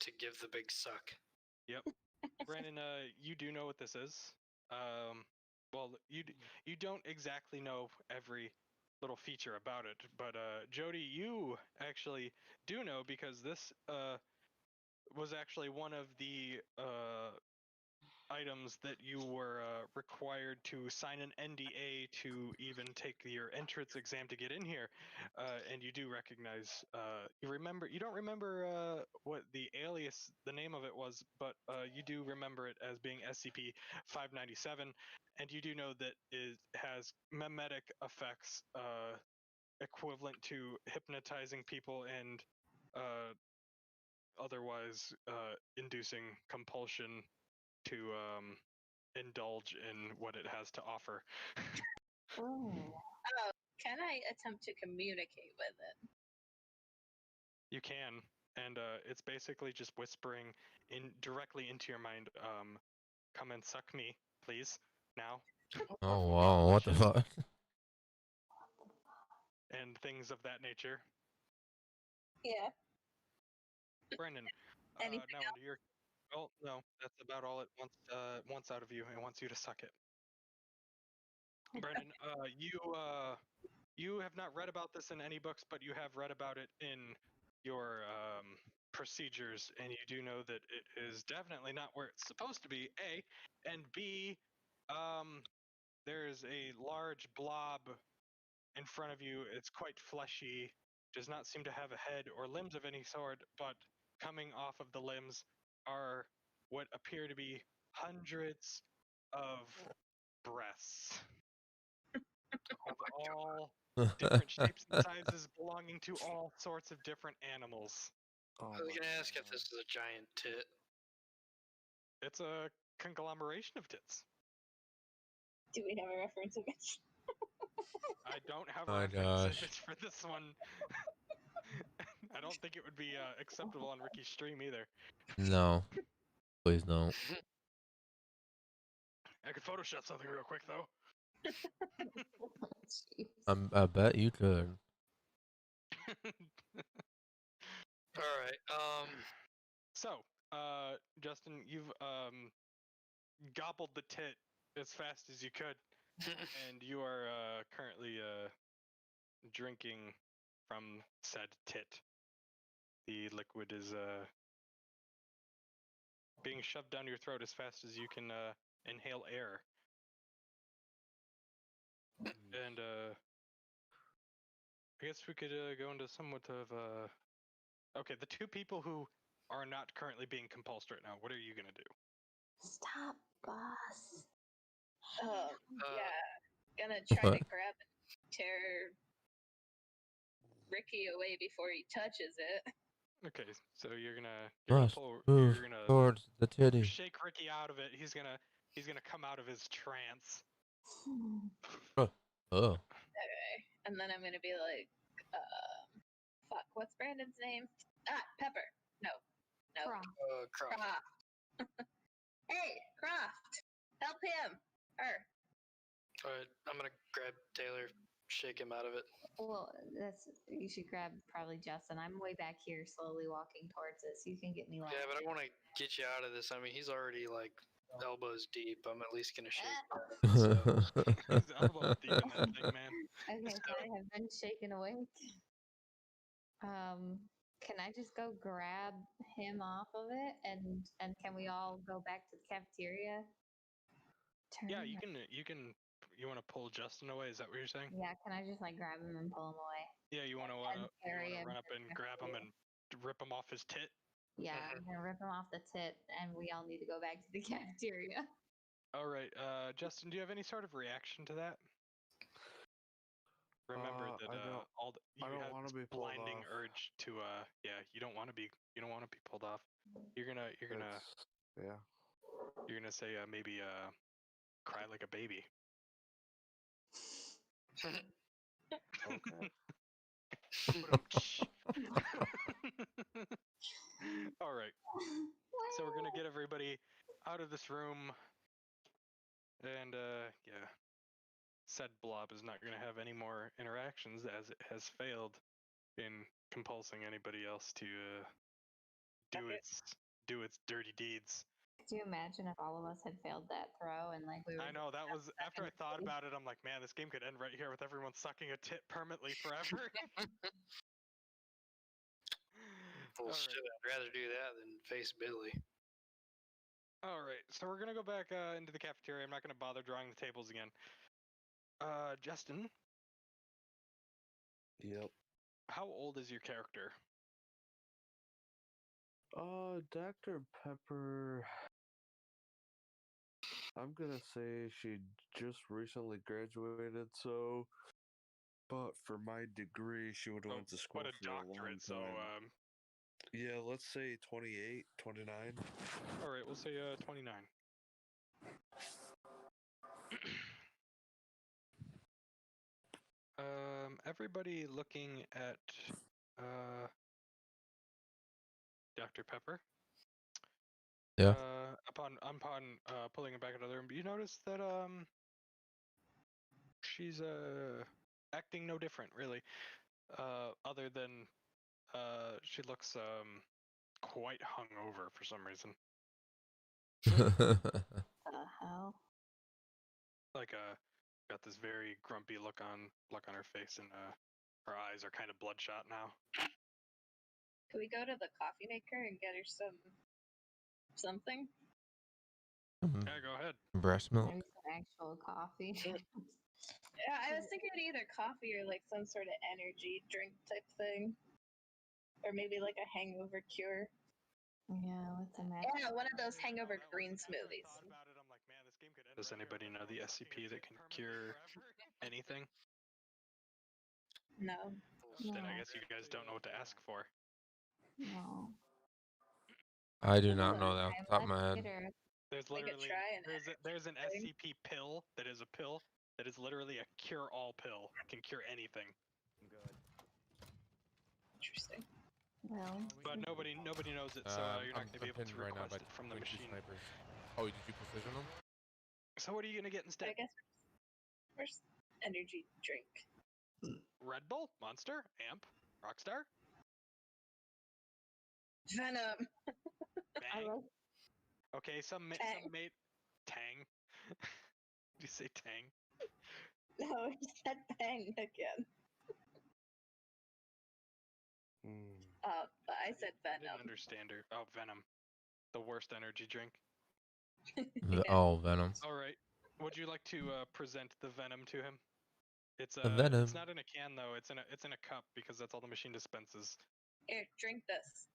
To give the big suck. Yep. Brandon, you do know what this is. Well, you don't exactly know every little feature about it, but Jody, you actually do know because this was actually one of the items that you were required to sign an NDA to even take your entrance exam to get in here, and you do recognize. You don't remember what the alias, the name of it was, but you do remember it as being SCP-597, and you do know that it has memetic effects equivalent to hypnotizing people and otherwise inducing compulsion to indulge in what it has to offer. Oh. Can I attempt to communicate with it? You can, and it's basically just whispering directly into your mind. Come and suck me, please, now. Oh wow, what the fuck? And things of that nature. Yeah. Brendan, Anything now into your. Well, no, that's about all it wants out of you. It wants you to suck it. Brendan, you have not read about this in any books, but you have read about it in your procedures, and you do know that it is definitely not where it's supposed to be. A, and B, there's a large blob in front of you. It's quite fleshy, does not seem to have a head or limbs of any sort, but coming off of the limbs are what appear to be hundreds of breasts of all different shapes and sizes, belonging to all sorts of different animals. Oh I was my gonna ask if God. this is a giant tit. It's a conglomeration of tits. Do we have a reference image? I don't have Oh a my reference gosh. image for this one. I don't think it would be acceptable on Ricky's stream either. No. Please don't. I could Photoshop something real quick though. Jeez. I bet you could. All right. So, Justin, you've gobbled the tit as fast as you could, and you are currently drinking from said tit. The liquid is being shoved down your throat as fast as you can inhale air. And I guess we could go into somewhat of okay, the two people who are not currently being compulsed right now, what are you gonna do? Stop, boss. Yeah. Gonna try What? to grab and tear Ricky away before he touches it. Okay, so you're gonna Must pull, move you're gonna towards the titty. shake Ricky out of it. He's gonna come out of his trance. Oh. Okay. And then I'm gonna be like, fuck, what's Brandon's name? Ah, Pepper. No. Croft. Croft. Croft. Hey, Croft. Help him. Her. All right, I'm gonna grab Taylor, shake him out of it. Well, you should grab probably Justin. I'm way back here, slowly walking towards it, so you can get me last. Yeah, but I want to get you out of this. I mean, he's already like elbows deep. I'm at least gonna shake him out of it. So. His elbows deep in that thing, man. Okay, so I have been shaken awake. Can I just go grab him off of it, and can we all go back to the cafeteria? Yeah, you can. You want to pull Justin away? Is that what you're saying? Yeah, can I just like grab him and pull him away? Yeah, you want to carry him run up to and the grab him cafeteria. and rip him off his tit. Yeah, I'm gonna rip him off the tit, and we all need to go back to the cafeteria. All right, Justin, do you have any sort of reaction to that? Remember that I don't you have wanna this be pulled blinding off. urge to yeah, you don't want to be pulled off. You're gonna Yeah. you're gonna say maybe cry like a baby. Okay. All right. So we're gonna get everybody out of this room, and yeah, said blob is not gonna have any more interactions as it has failed in compulsing anybody else to do its dirty deeds. Could you imagine if all of us had failed that throw and like we were? I know that was after I in the thought cage? about it. I'm like, man, this game could end right here with everyone sucking a tit permanently forever. Well, All shit, right. I'd rather do that than face Billy. All right, so we're gonna go back into the cafeteria. I'm not gonna bother drawing the tables again. Justin, Yep. how old is your character? Dr. Pepper. I'm gonna say she just recently graduated, so. But for my degree, she would have went to school But a for a long doctorate, so time. Yeah, let's say 28, 29. all right, we'll say 29. Everybody looking at Dr. Pepper. Yeah. Upon pulling it back into the room, you notice that she's acting no different really. Other than she looks quite hungover for some reason. The hell? Like got this very grumpy look on her face, and her eyes are kind of bloodshot now. Can we go to the coffee maker and get her something? Yeah, go ahead. Breast milk. Maybe some actual coffee. Yeah, I was thinking either coffee or like some sort of energy drink type thing, or maybe like a hangover cure. Yeah, with some Yeah, one of those hangover green smoothies. Does anybody know the SCP that can cure anything? No. Then I No. guess you guys don't know what to ask for. No. I do not know that off the top of my head. Later. There's We could literally try an there's an thing. SCP pill that is a pill that is literally a cure-all pill. Can cure anything. Interesting. Well, But nobody knows it, so you're not gonna be able to request it from the machine. Snipers. Oh, did you precision them? So what are you gonna get I instead? guess first energy drink. Red Bull, Monster, Amp, Rockstar, Venom. I Bang. like Okay, some Tang. made Tang. Did you say Tang? No, he said bang again. But I said I didn't Venom. understand her. Oh, Venom, the worst energy drink. Oh, Venom. All right. Would you like to present the Venom to him? It's The Venom. It's not in a can though. It's in a cup because that's all the machine dispenses. Here, drink this.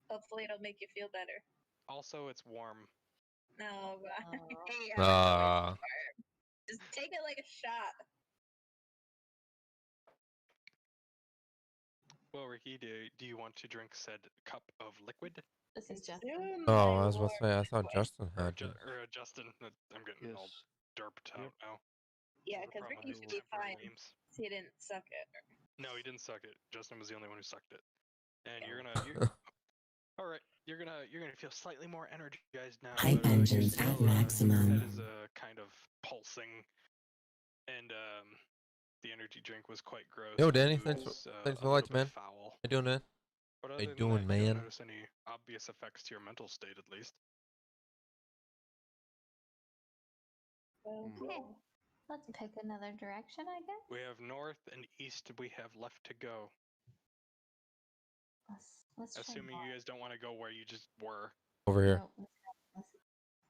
Hopefully it'll make you feel better. Also, it's warm. No, Oh. hey, just take it like a shot. Well, Ricky, do you want to drink said cup of liquid? this is just Consume Oh, my I was about to say, I thought lord. Justin Or, had to. Justin? I'm getting all Yes. derped Yep. out now. Yeah, Those are because probably Ricky should be temporary fine. names. He didn't suck it. No, he didn't suck it. Justin was the only one who sucked it. And Yeah. all right. You're gonna feel slightly more energized now. Hype Your engines skull, at your maximum. head is kind of pulsing, and the energy drink was quite gross. Yo, and Danny, the thanks food for was, thanks a for the little lights, bit man. Foul. How you doing, man? But How other you than doing, that, you man? don't notice any obvious effects to your mental state, at least. okay. Let's pick another direction, I guess. We have north and east. We have left to go. Let's try Assuming north. you guys don't want to go where you just were. Over here. Nope,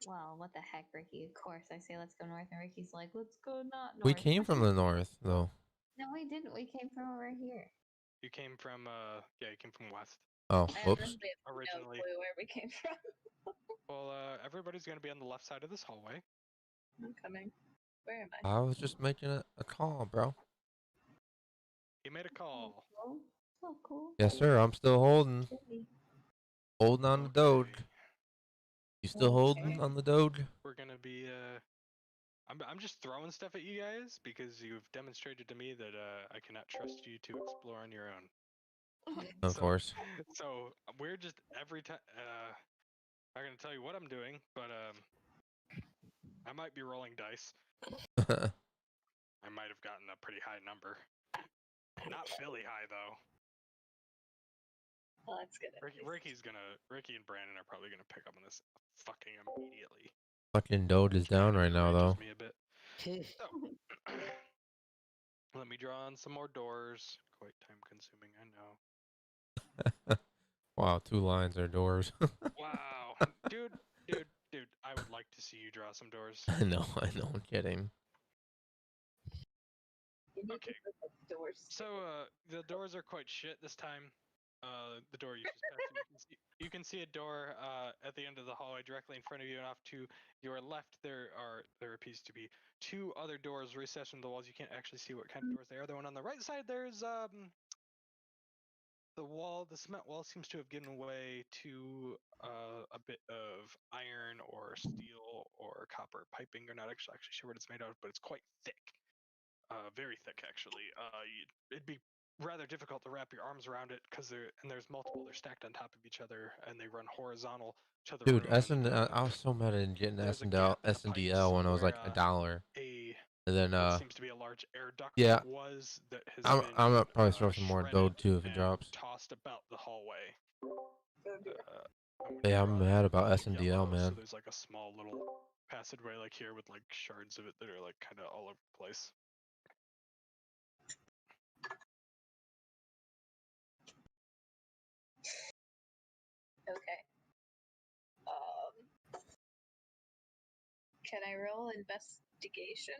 well, what the heck, Ricky? Of course, I say let's go north, and Ricky's like, let's go not north. We came from the north, though. No, we didn't. We came from over here. You came from you came from west. Oh, I whoops. honestly have no Originally. clue where we came from. Well, everybody's gonna be on the left side of this hallway. I'm coming. Where am I? I was just making a call, bro. He made a call. Cool. Oh, cool. Yes, sir. I'm still holding on the Doge. Okay. You still holding on the Doge? We're gonna be I'm just throwing stuff at you guys because you've demonstrated to me that I cannot trust you to explore on your own. Of course. So we're just every time. I'm gonna tell you what I'm doing, but I might be rolling dice. I might have gotten a pretty high number. Not Philly high though. Well, that's good. Ricky and Brandon are probably gonna pick up on this fucking immediately. Fucking Doge is down right now, though. Me a bit. So, let me draw on some more doors. Quite time consuming, I know. Wow, 2 lines are doors. Wow, dude, I would like to see you draw some doors. I know, I'm kidding. Okay. So the doors are quite shit this time. The door you just passed, you can see a door at the end of the hallway directly in front of you, and off to your left there appears to be 2 other doors recessed in the walls. You can't actually see what kind of doors they are. The one on the right side, there's the cement wall seems to have given way to a bit of iron or steel or copper piping. You're not actually sure what it's made out of, but it's quite thick. Very thick, actually. It'd be rather difficult to wrap your arms around it because there's multiple. They're stacked on top of each other and they run horizontal to the Dude, road. I was so mad at getting there's a S&D, gap in the S&DL when it was pipes like where, $1. And then what seems to be a large air duct yeah, was that has I'm been gonna probably throw some more shredded Doge too if it and drops. tossed about the hallway. Yeah, I'm mad about Yellow, S&DL, man. So there's like a small little passageway like here with like shards of it that are like kind of all over the place. Can I roll investigation?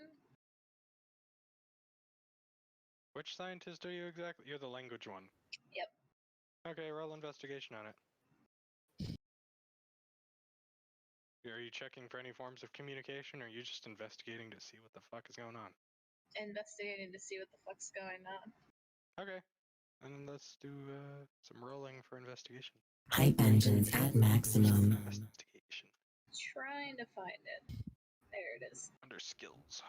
Which scientist are you exactly? You're the language one. Yep. Okay, roll investigation on it. Are you checking for any forms of communication, or are you just investigating to see what the fuck is going on? Investigating to see what the fuck's going on. Okay, and let's do some rolling for investigation. Hype engines at maximum. Investigation. Trying to find it. There it is. Under skills.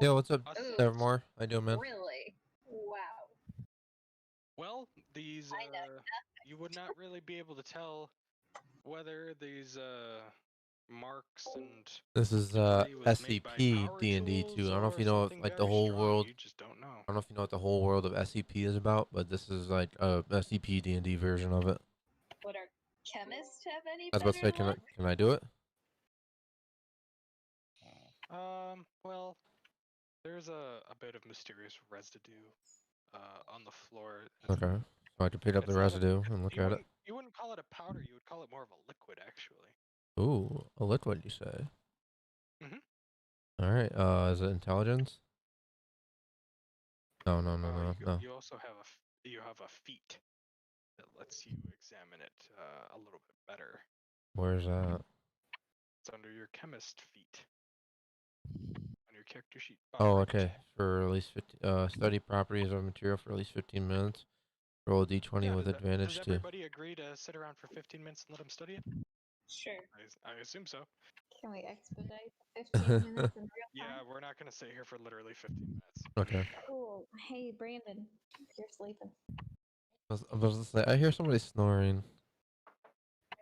Yeah, what's up, Ooh. Evermore? How you doing, man? Really? Wow. Well, these I know you would not really be able to tell whether these marks and This is debris was made by SCP power DnD tools too. I don't know if or you know something like the very whole strong. world. You just don't know. I don't know if you know what the whole world of SCP is about, but this is like a SCP DnD version of it. Would our chemists have any I was about to say, better can I do it? Well, there's a bit of mysterious residue on the floor. Okay, so I can pick up It's the not residue and look at it. You wouldn't call it a powder. You would call it more of a liquid, actually. Ooh, a liquid, you say? Mhm. All right. Is it intelligence? No. You also have you have a feat that lets you examine it a little bit better. Where's that? It's under your chemist feat on your character sheet. Oh, Right. okay. For at least 50, study properties of material for at least 15 minutes. Roll a d20 Yeah, with advantage does to. everybody agree to sit around for 15 minutes and let him study it? Sure. I assume so. Can we expedite 15 minutes in real time? Yeah, we're not going to sit here for literally 15 minutes. Okay. Cool. Hey, Brandon, you're sleeping. I was gonna say, I hear somebody snoring.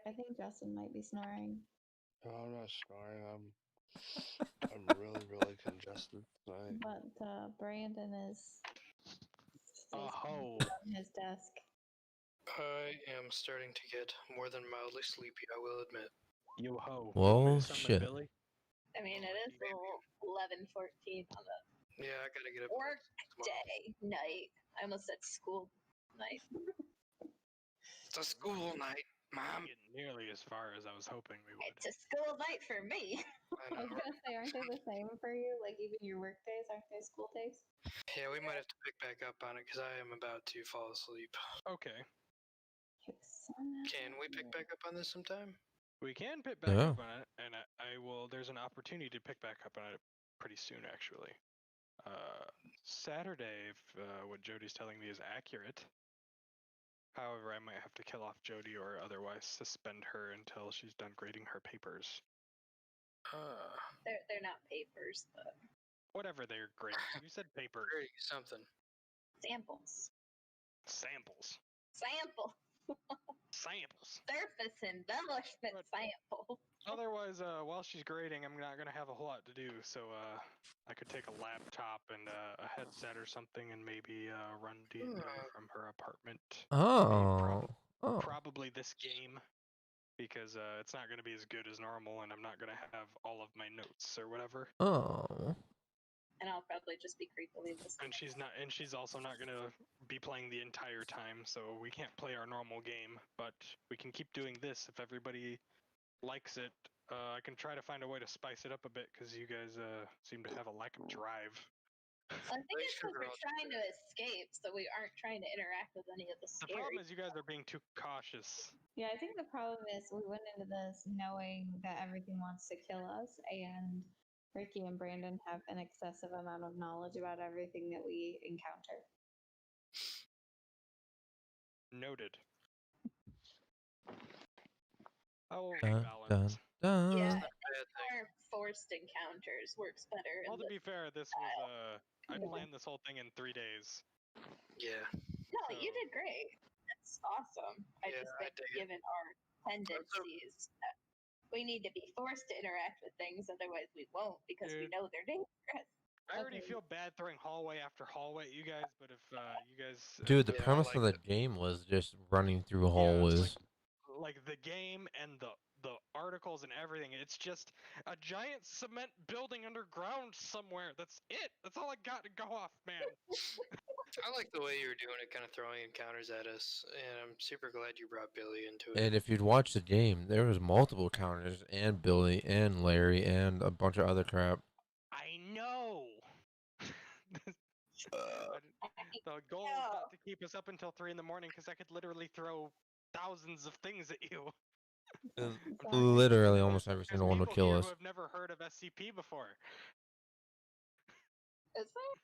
I think Justin might be snoring. No, I'm not snoring. I'm really congested tonight. But Brandon is Oh. on his desk. I am starting to get more than mildly sleepy, I will admit. Yo ho. Whoa, Summon shit. Billy. I mean, it is 11:14 on the Yeah, I gotta get up. work tomorrow. day night. I almost said school night. It's a school night, Mom. Get nearly as far as I was hoping we would. It's a school night for me. I I was know. gonna say, aren't they the same for you? Like even your work days, aren't they school days? Yeah, we might have to pick back up on it because I am about to fall asleep. Okay. Can we pick back up on this sometime? We can pick back Yeah. up on it, and I will. There's an opportunity to pick back up on it pretty soon, actually. Saturday, if what Jody's telling me is accurate. However, I might have to kill off Jody or otherwise suspend her until she's done grading her papers. They're not papers, but Whatever they're grading. You said papers. Something. samples. Samples. Sample. Samples. Surface embellishment But- sample. Otherwise, while she's grading, I'm not gonna have a whole lot to do. So I could take a laptop and a headset or something, and maybe run D&D from her apartment. Oh. Oh. Probably this game, because it's not gonna be as good as normal, and I'm not gonna have all of my notes or whatever. Oh. And I'll probably just be creepily listening. And she's also not gonna be playing the entire time, so we can't play our normal game. But we can keep doing this if everybody likes it. I can try to find a way to spice it up a bit because you guys seem to have a lack of drive. I think it's because we're trying to escape, so we aren't trying to interact with any of the The scary. problem is you guys are being too cautious. Yeah, I think the problem is we went into this knowing that everything wants to kill us, and Ricky and Brandon have an excessive amount of knowledge about everything that we encounter. Noted. I will Dun, rebalance. dun. Yeah, I think more forced encounters works better. Well, to be fair, this was I Yeah. planned this whole thing in 3 days. Yeah. No, you So- did great. That's awesome. I Yeah, just I think dig it. given our tendencies, we need to be forced to interact with things, otherwise we won't because we Dude. know they're dangerous. I already Okay. feel bad throwing hallway after hallway at you guys, but if you guys Dude, the Yeah, I premise of the liked game was just running through Yeah, hallways. like the game and the articles and everything, it's just a giant cement building underground somewhere. That's it. That's all I got to go off, man. I like the way you were doing it, kind of throwing encounters at us, and I'm super glad you brought Billy into it. And if you'd watch the game, there was multiple counters, and Billy, and Larry, and a bunch of other crap. I know. The goal is not to keep us up until 3 in the morning because I could literally throw thousands of things at you. And Sorry. literally, almost every There's single one would people kill here us. who have never heard of SCP before. Is there?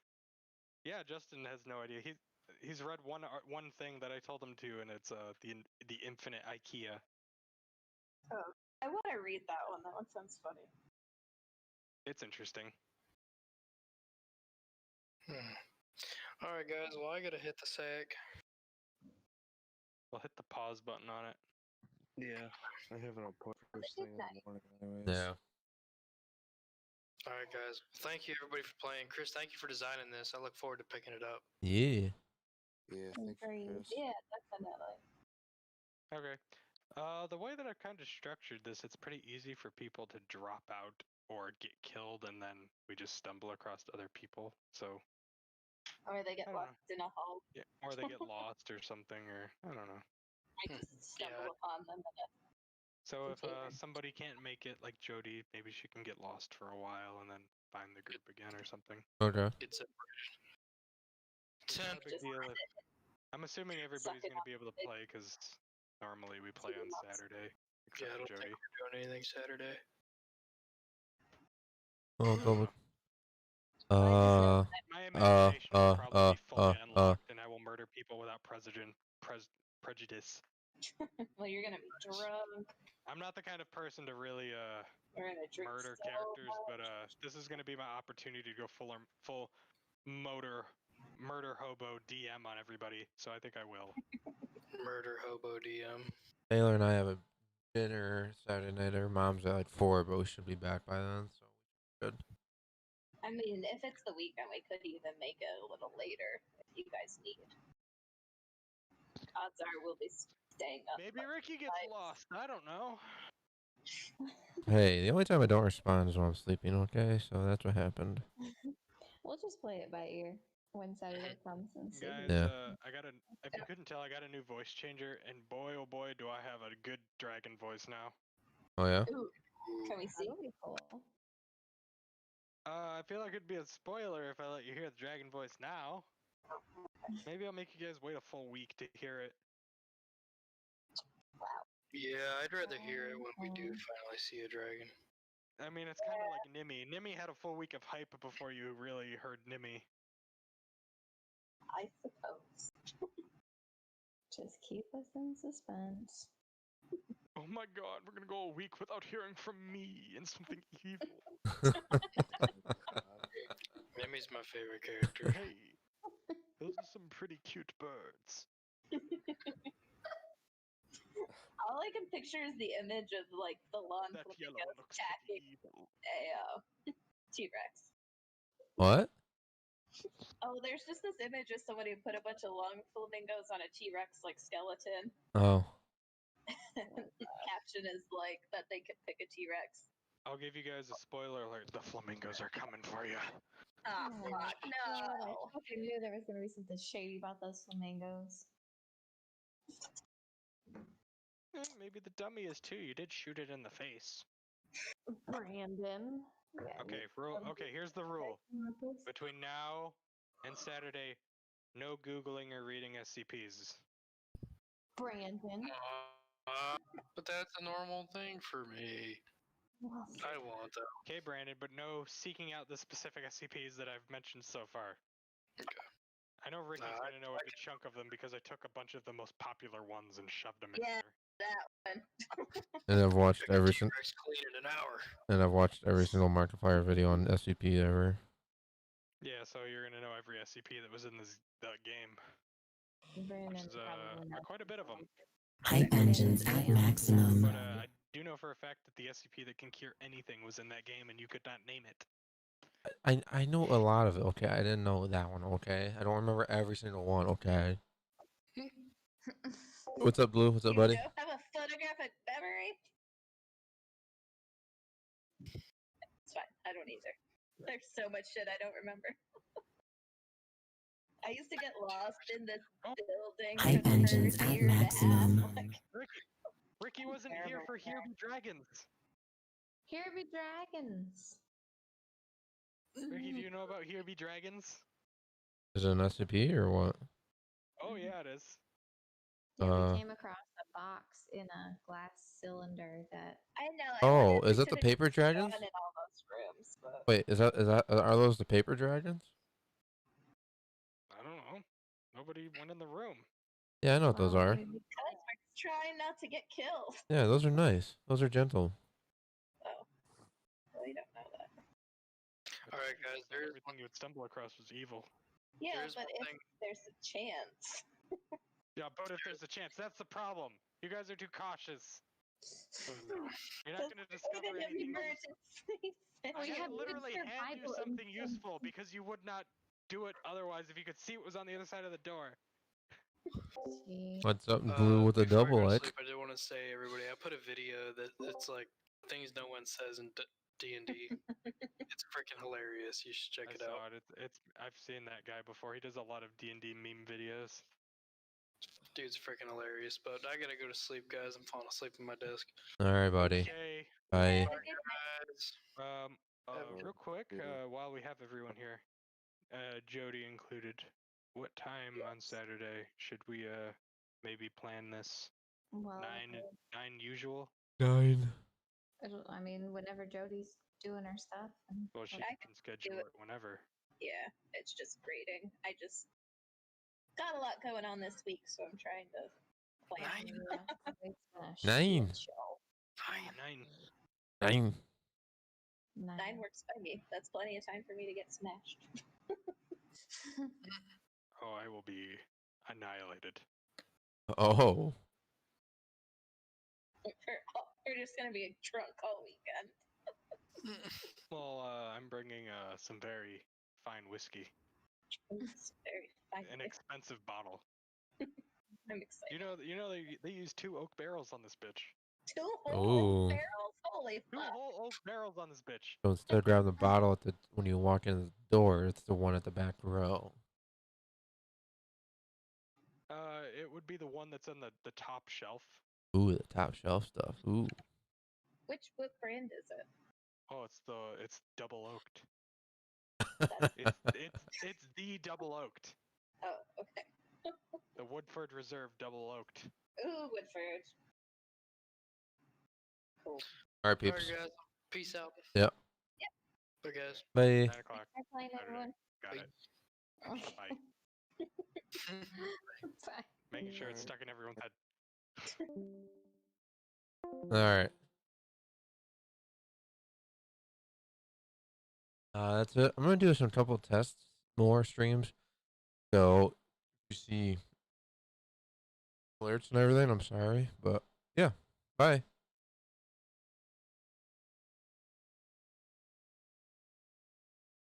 Yeah, Justin has no idea. He's read one thing that I told him to, and it's the Infinite IKEA. Oh, I want to read that one. That one sounds funny. It's interesting. All right, guys. Well, I gotta hit the sack. We'll hit the pause button on it. Yeah, I have an appointment first thing in the morning anyways. Yeah. All right, guys. Thank you, everybody, for playing. Chris, thank you for designing this. I look forward to picking it up. Yeah. Yeah, thank Agreed. you, Chris. Yeah, definitely. Okay. The way that I've kind of structured this, it's pretty easy for people to drop out or get killed, and then we just stumble across other people. So, Or they get I don't lost in a hole. yeah, or they get lost or something, or I don't know. I just stumble upon them. So if Container. somebody can't make it, like Jody, maybe she can get lost for a while and then find the group again or something. Okay. It's a It's not a big Just deal. I'm assuming everybody's it going to be able to play because normally we play on Saturday, except I for don't Jody. think we're doing anything Saturday. Well, double. My imagination will probably be fully unlocked, and I will murder people without prejudice. Well, you're gonna be drunk. I'm not the kind of person to really You're gonna drink murder so characters, much. but this is going to be my opportunity to go full murder hobo DM on everybody. So I think I will. Murder hobo DM. Taylor and I have a dinner Saturday night. Her mom's at like 4, but we should be back by then, so good. I mean, if it's the weekend, we could even make it a little later if you guys need. Odds are we'll be staying up. Maybe Ricky gets lost. I don't know. Hey, the only time I don't respond is when I'm sleeping, okay? So that's what happened. We'll just play it by ear when Saturday comes and see. Guys, Yeah. if you couldn't tell, I got a new voice changer, and boy, oh boy, do I have a good dragon voice now. Oh, yeah? Ooh, can we see? That'll be cool. I feel like it'd be a spoiler if I let you hear the dragon voice now. Maybe I'll make you guys wait a full week to hear it. Yeah, I'd rather hear it when we do finally see a dragon. I mean, it's kind of like Nimmy. Nimmy had a full week of hype before you really heard Nimmy. I suppose. Just keep us in suspense. Oh my god, we're gonna go a week without hearing from me and something evil. Mimmy's my favorite character. Hey, those are some pretty cute birds. All I can picture is the image of like the lawn That yellow flamingos looks pretty attacking evil. a T-Rex. What? Oh, there's just this image of somebody who put a bunch of long flamingos on a T-Rex like skeleton. Oh. Caption is like that they could pick a T-Rex. I'll give you guys a spoiler alert. The flamingos are coming for you. Oh, Oh my fuck, God, I no. fucking knew there was gonna be something shady about those flamingos. Maybe the dummy is too. You did shoot it in the face. Brandon. Yeah, Okay, here's the rule. Between now and Saturday, no Googling or reading SCPs. Brandon. But that's a normal thing for me. Well, I want that. Okay, Brandon, but no seeking out the specific SCPs that I've mentioned so far. Okay. I know Ricky's I gonna know a good chunk of them because I took a bunch of the most popular ones and shoved them in Yeah. there. That one. And I've watched Pick a every single T-Rex clean in an hour. Markiplier video on SCP ever. Yeah, so you're gonna know every SCP that was in that game. Brandon Which is probably knows. quite a bit of them. Hype engines at maximum. But I do know for a fact that the SCP that can cure anything was in that game, and you could not name it. I know a lot of it, okay? I didn't know that one, okay? I don't remember every single one, okay? What's up, Blue? What's up, buddy? You don't have a photographic memory? It's fine. I don't either. There's so much shit I don't remember. I used to get lost in this Oh. building. Hype for engines a at year and a half, maximum. like, Ricky wasn't here Terrible for Here Be Dragons. Here be dragons. Ricky, do you know about Here Be Dragons? Is it an SCP or what? Oh yeah, it is. Yeah, we came across a box in a glass cylinder that. I know. I Oh, wonder if is we that the should've paper just gone dragons? in all those rooms, but Wait, is that are those the paper dragons? I don't know. Nobody went in the room. Yeah, I know what those Well, are. maybe- because we're trying not to get killed. Yeah, those are nice. Those are gentle. Oh, well, you don't know that. Alright, guys, Not there's everything you would stumble across was evil. Yeah, There's but one if thing- there's a chance. Yeah, but if there's a chance, that's the problem. You guys are too cautious. Oh, no. You're not going to discover We didn't have anything. emergency. I We had have to good literally hand you survival something instincts. useful because you would not do it otherwise if you could see what was on the other side of the door. Gee. What's up, blue with a Before I double go to light? sleep, I did want to say, everybody, I put a video that it's like things no one says in D&D. It's freaking hilarious. You should check I it saw out. it. I've seen that guy before. He does a lot of D&D meme videos. Dude's freaking hilarious. But I gotta go to sleep, guys. I'm falling asleep on my desk. All right, buddy. Okay. Bye. Have a good night. Guys. Real quick, Yeah. while we have everyone here, Jody included, what time on Saturday should we maybe plan this? Well, 9 usual? 9. I mean, whenever Jody's doing her stuff. And Well, she I can schedule it. it whenever. Yeah, it's just grading. I just got a lot going on this week, so I'm trying to plan. yeah, 9. Fine. 9. 9. 9 works by me. That's plenty of time for me to get smashed. Oh, I will be annihilated. Oh. We're just gonna be drunk all weekend. Well, I'm bringing some very fine whiskey, It's very fine. an expensive bottle. I'm excited. You know they use 2 oak barrels on this bitch. 2 whole Ooh. barrels? Holy 2 fuck. whole oak barrels on this bitch. So instead of grabbing the bottle at the when you walk in the door, it's the one at the back row. It would be the one that's on the top shelf. Ooh, the top shelf stuff. Ooh. What brand is it? Oh, it's double oaked. That's, It's the double oaked. oh, okay. The Woodford Reserve double oaked. Ooh, Woodford. Cool. All right, peeps. Alright, guys. Peace out. Yep. Bye, guys. Bye. 9 o'clock. Hi, playing Saturday. everyone. Got it. Okay. Bye. Bye. Making sure it's stuck in everyone's head. All right. That's it. I'm gonna do some couple tests, more streams. So you see alerts and everything. I'm sorry, but yeah. Bye.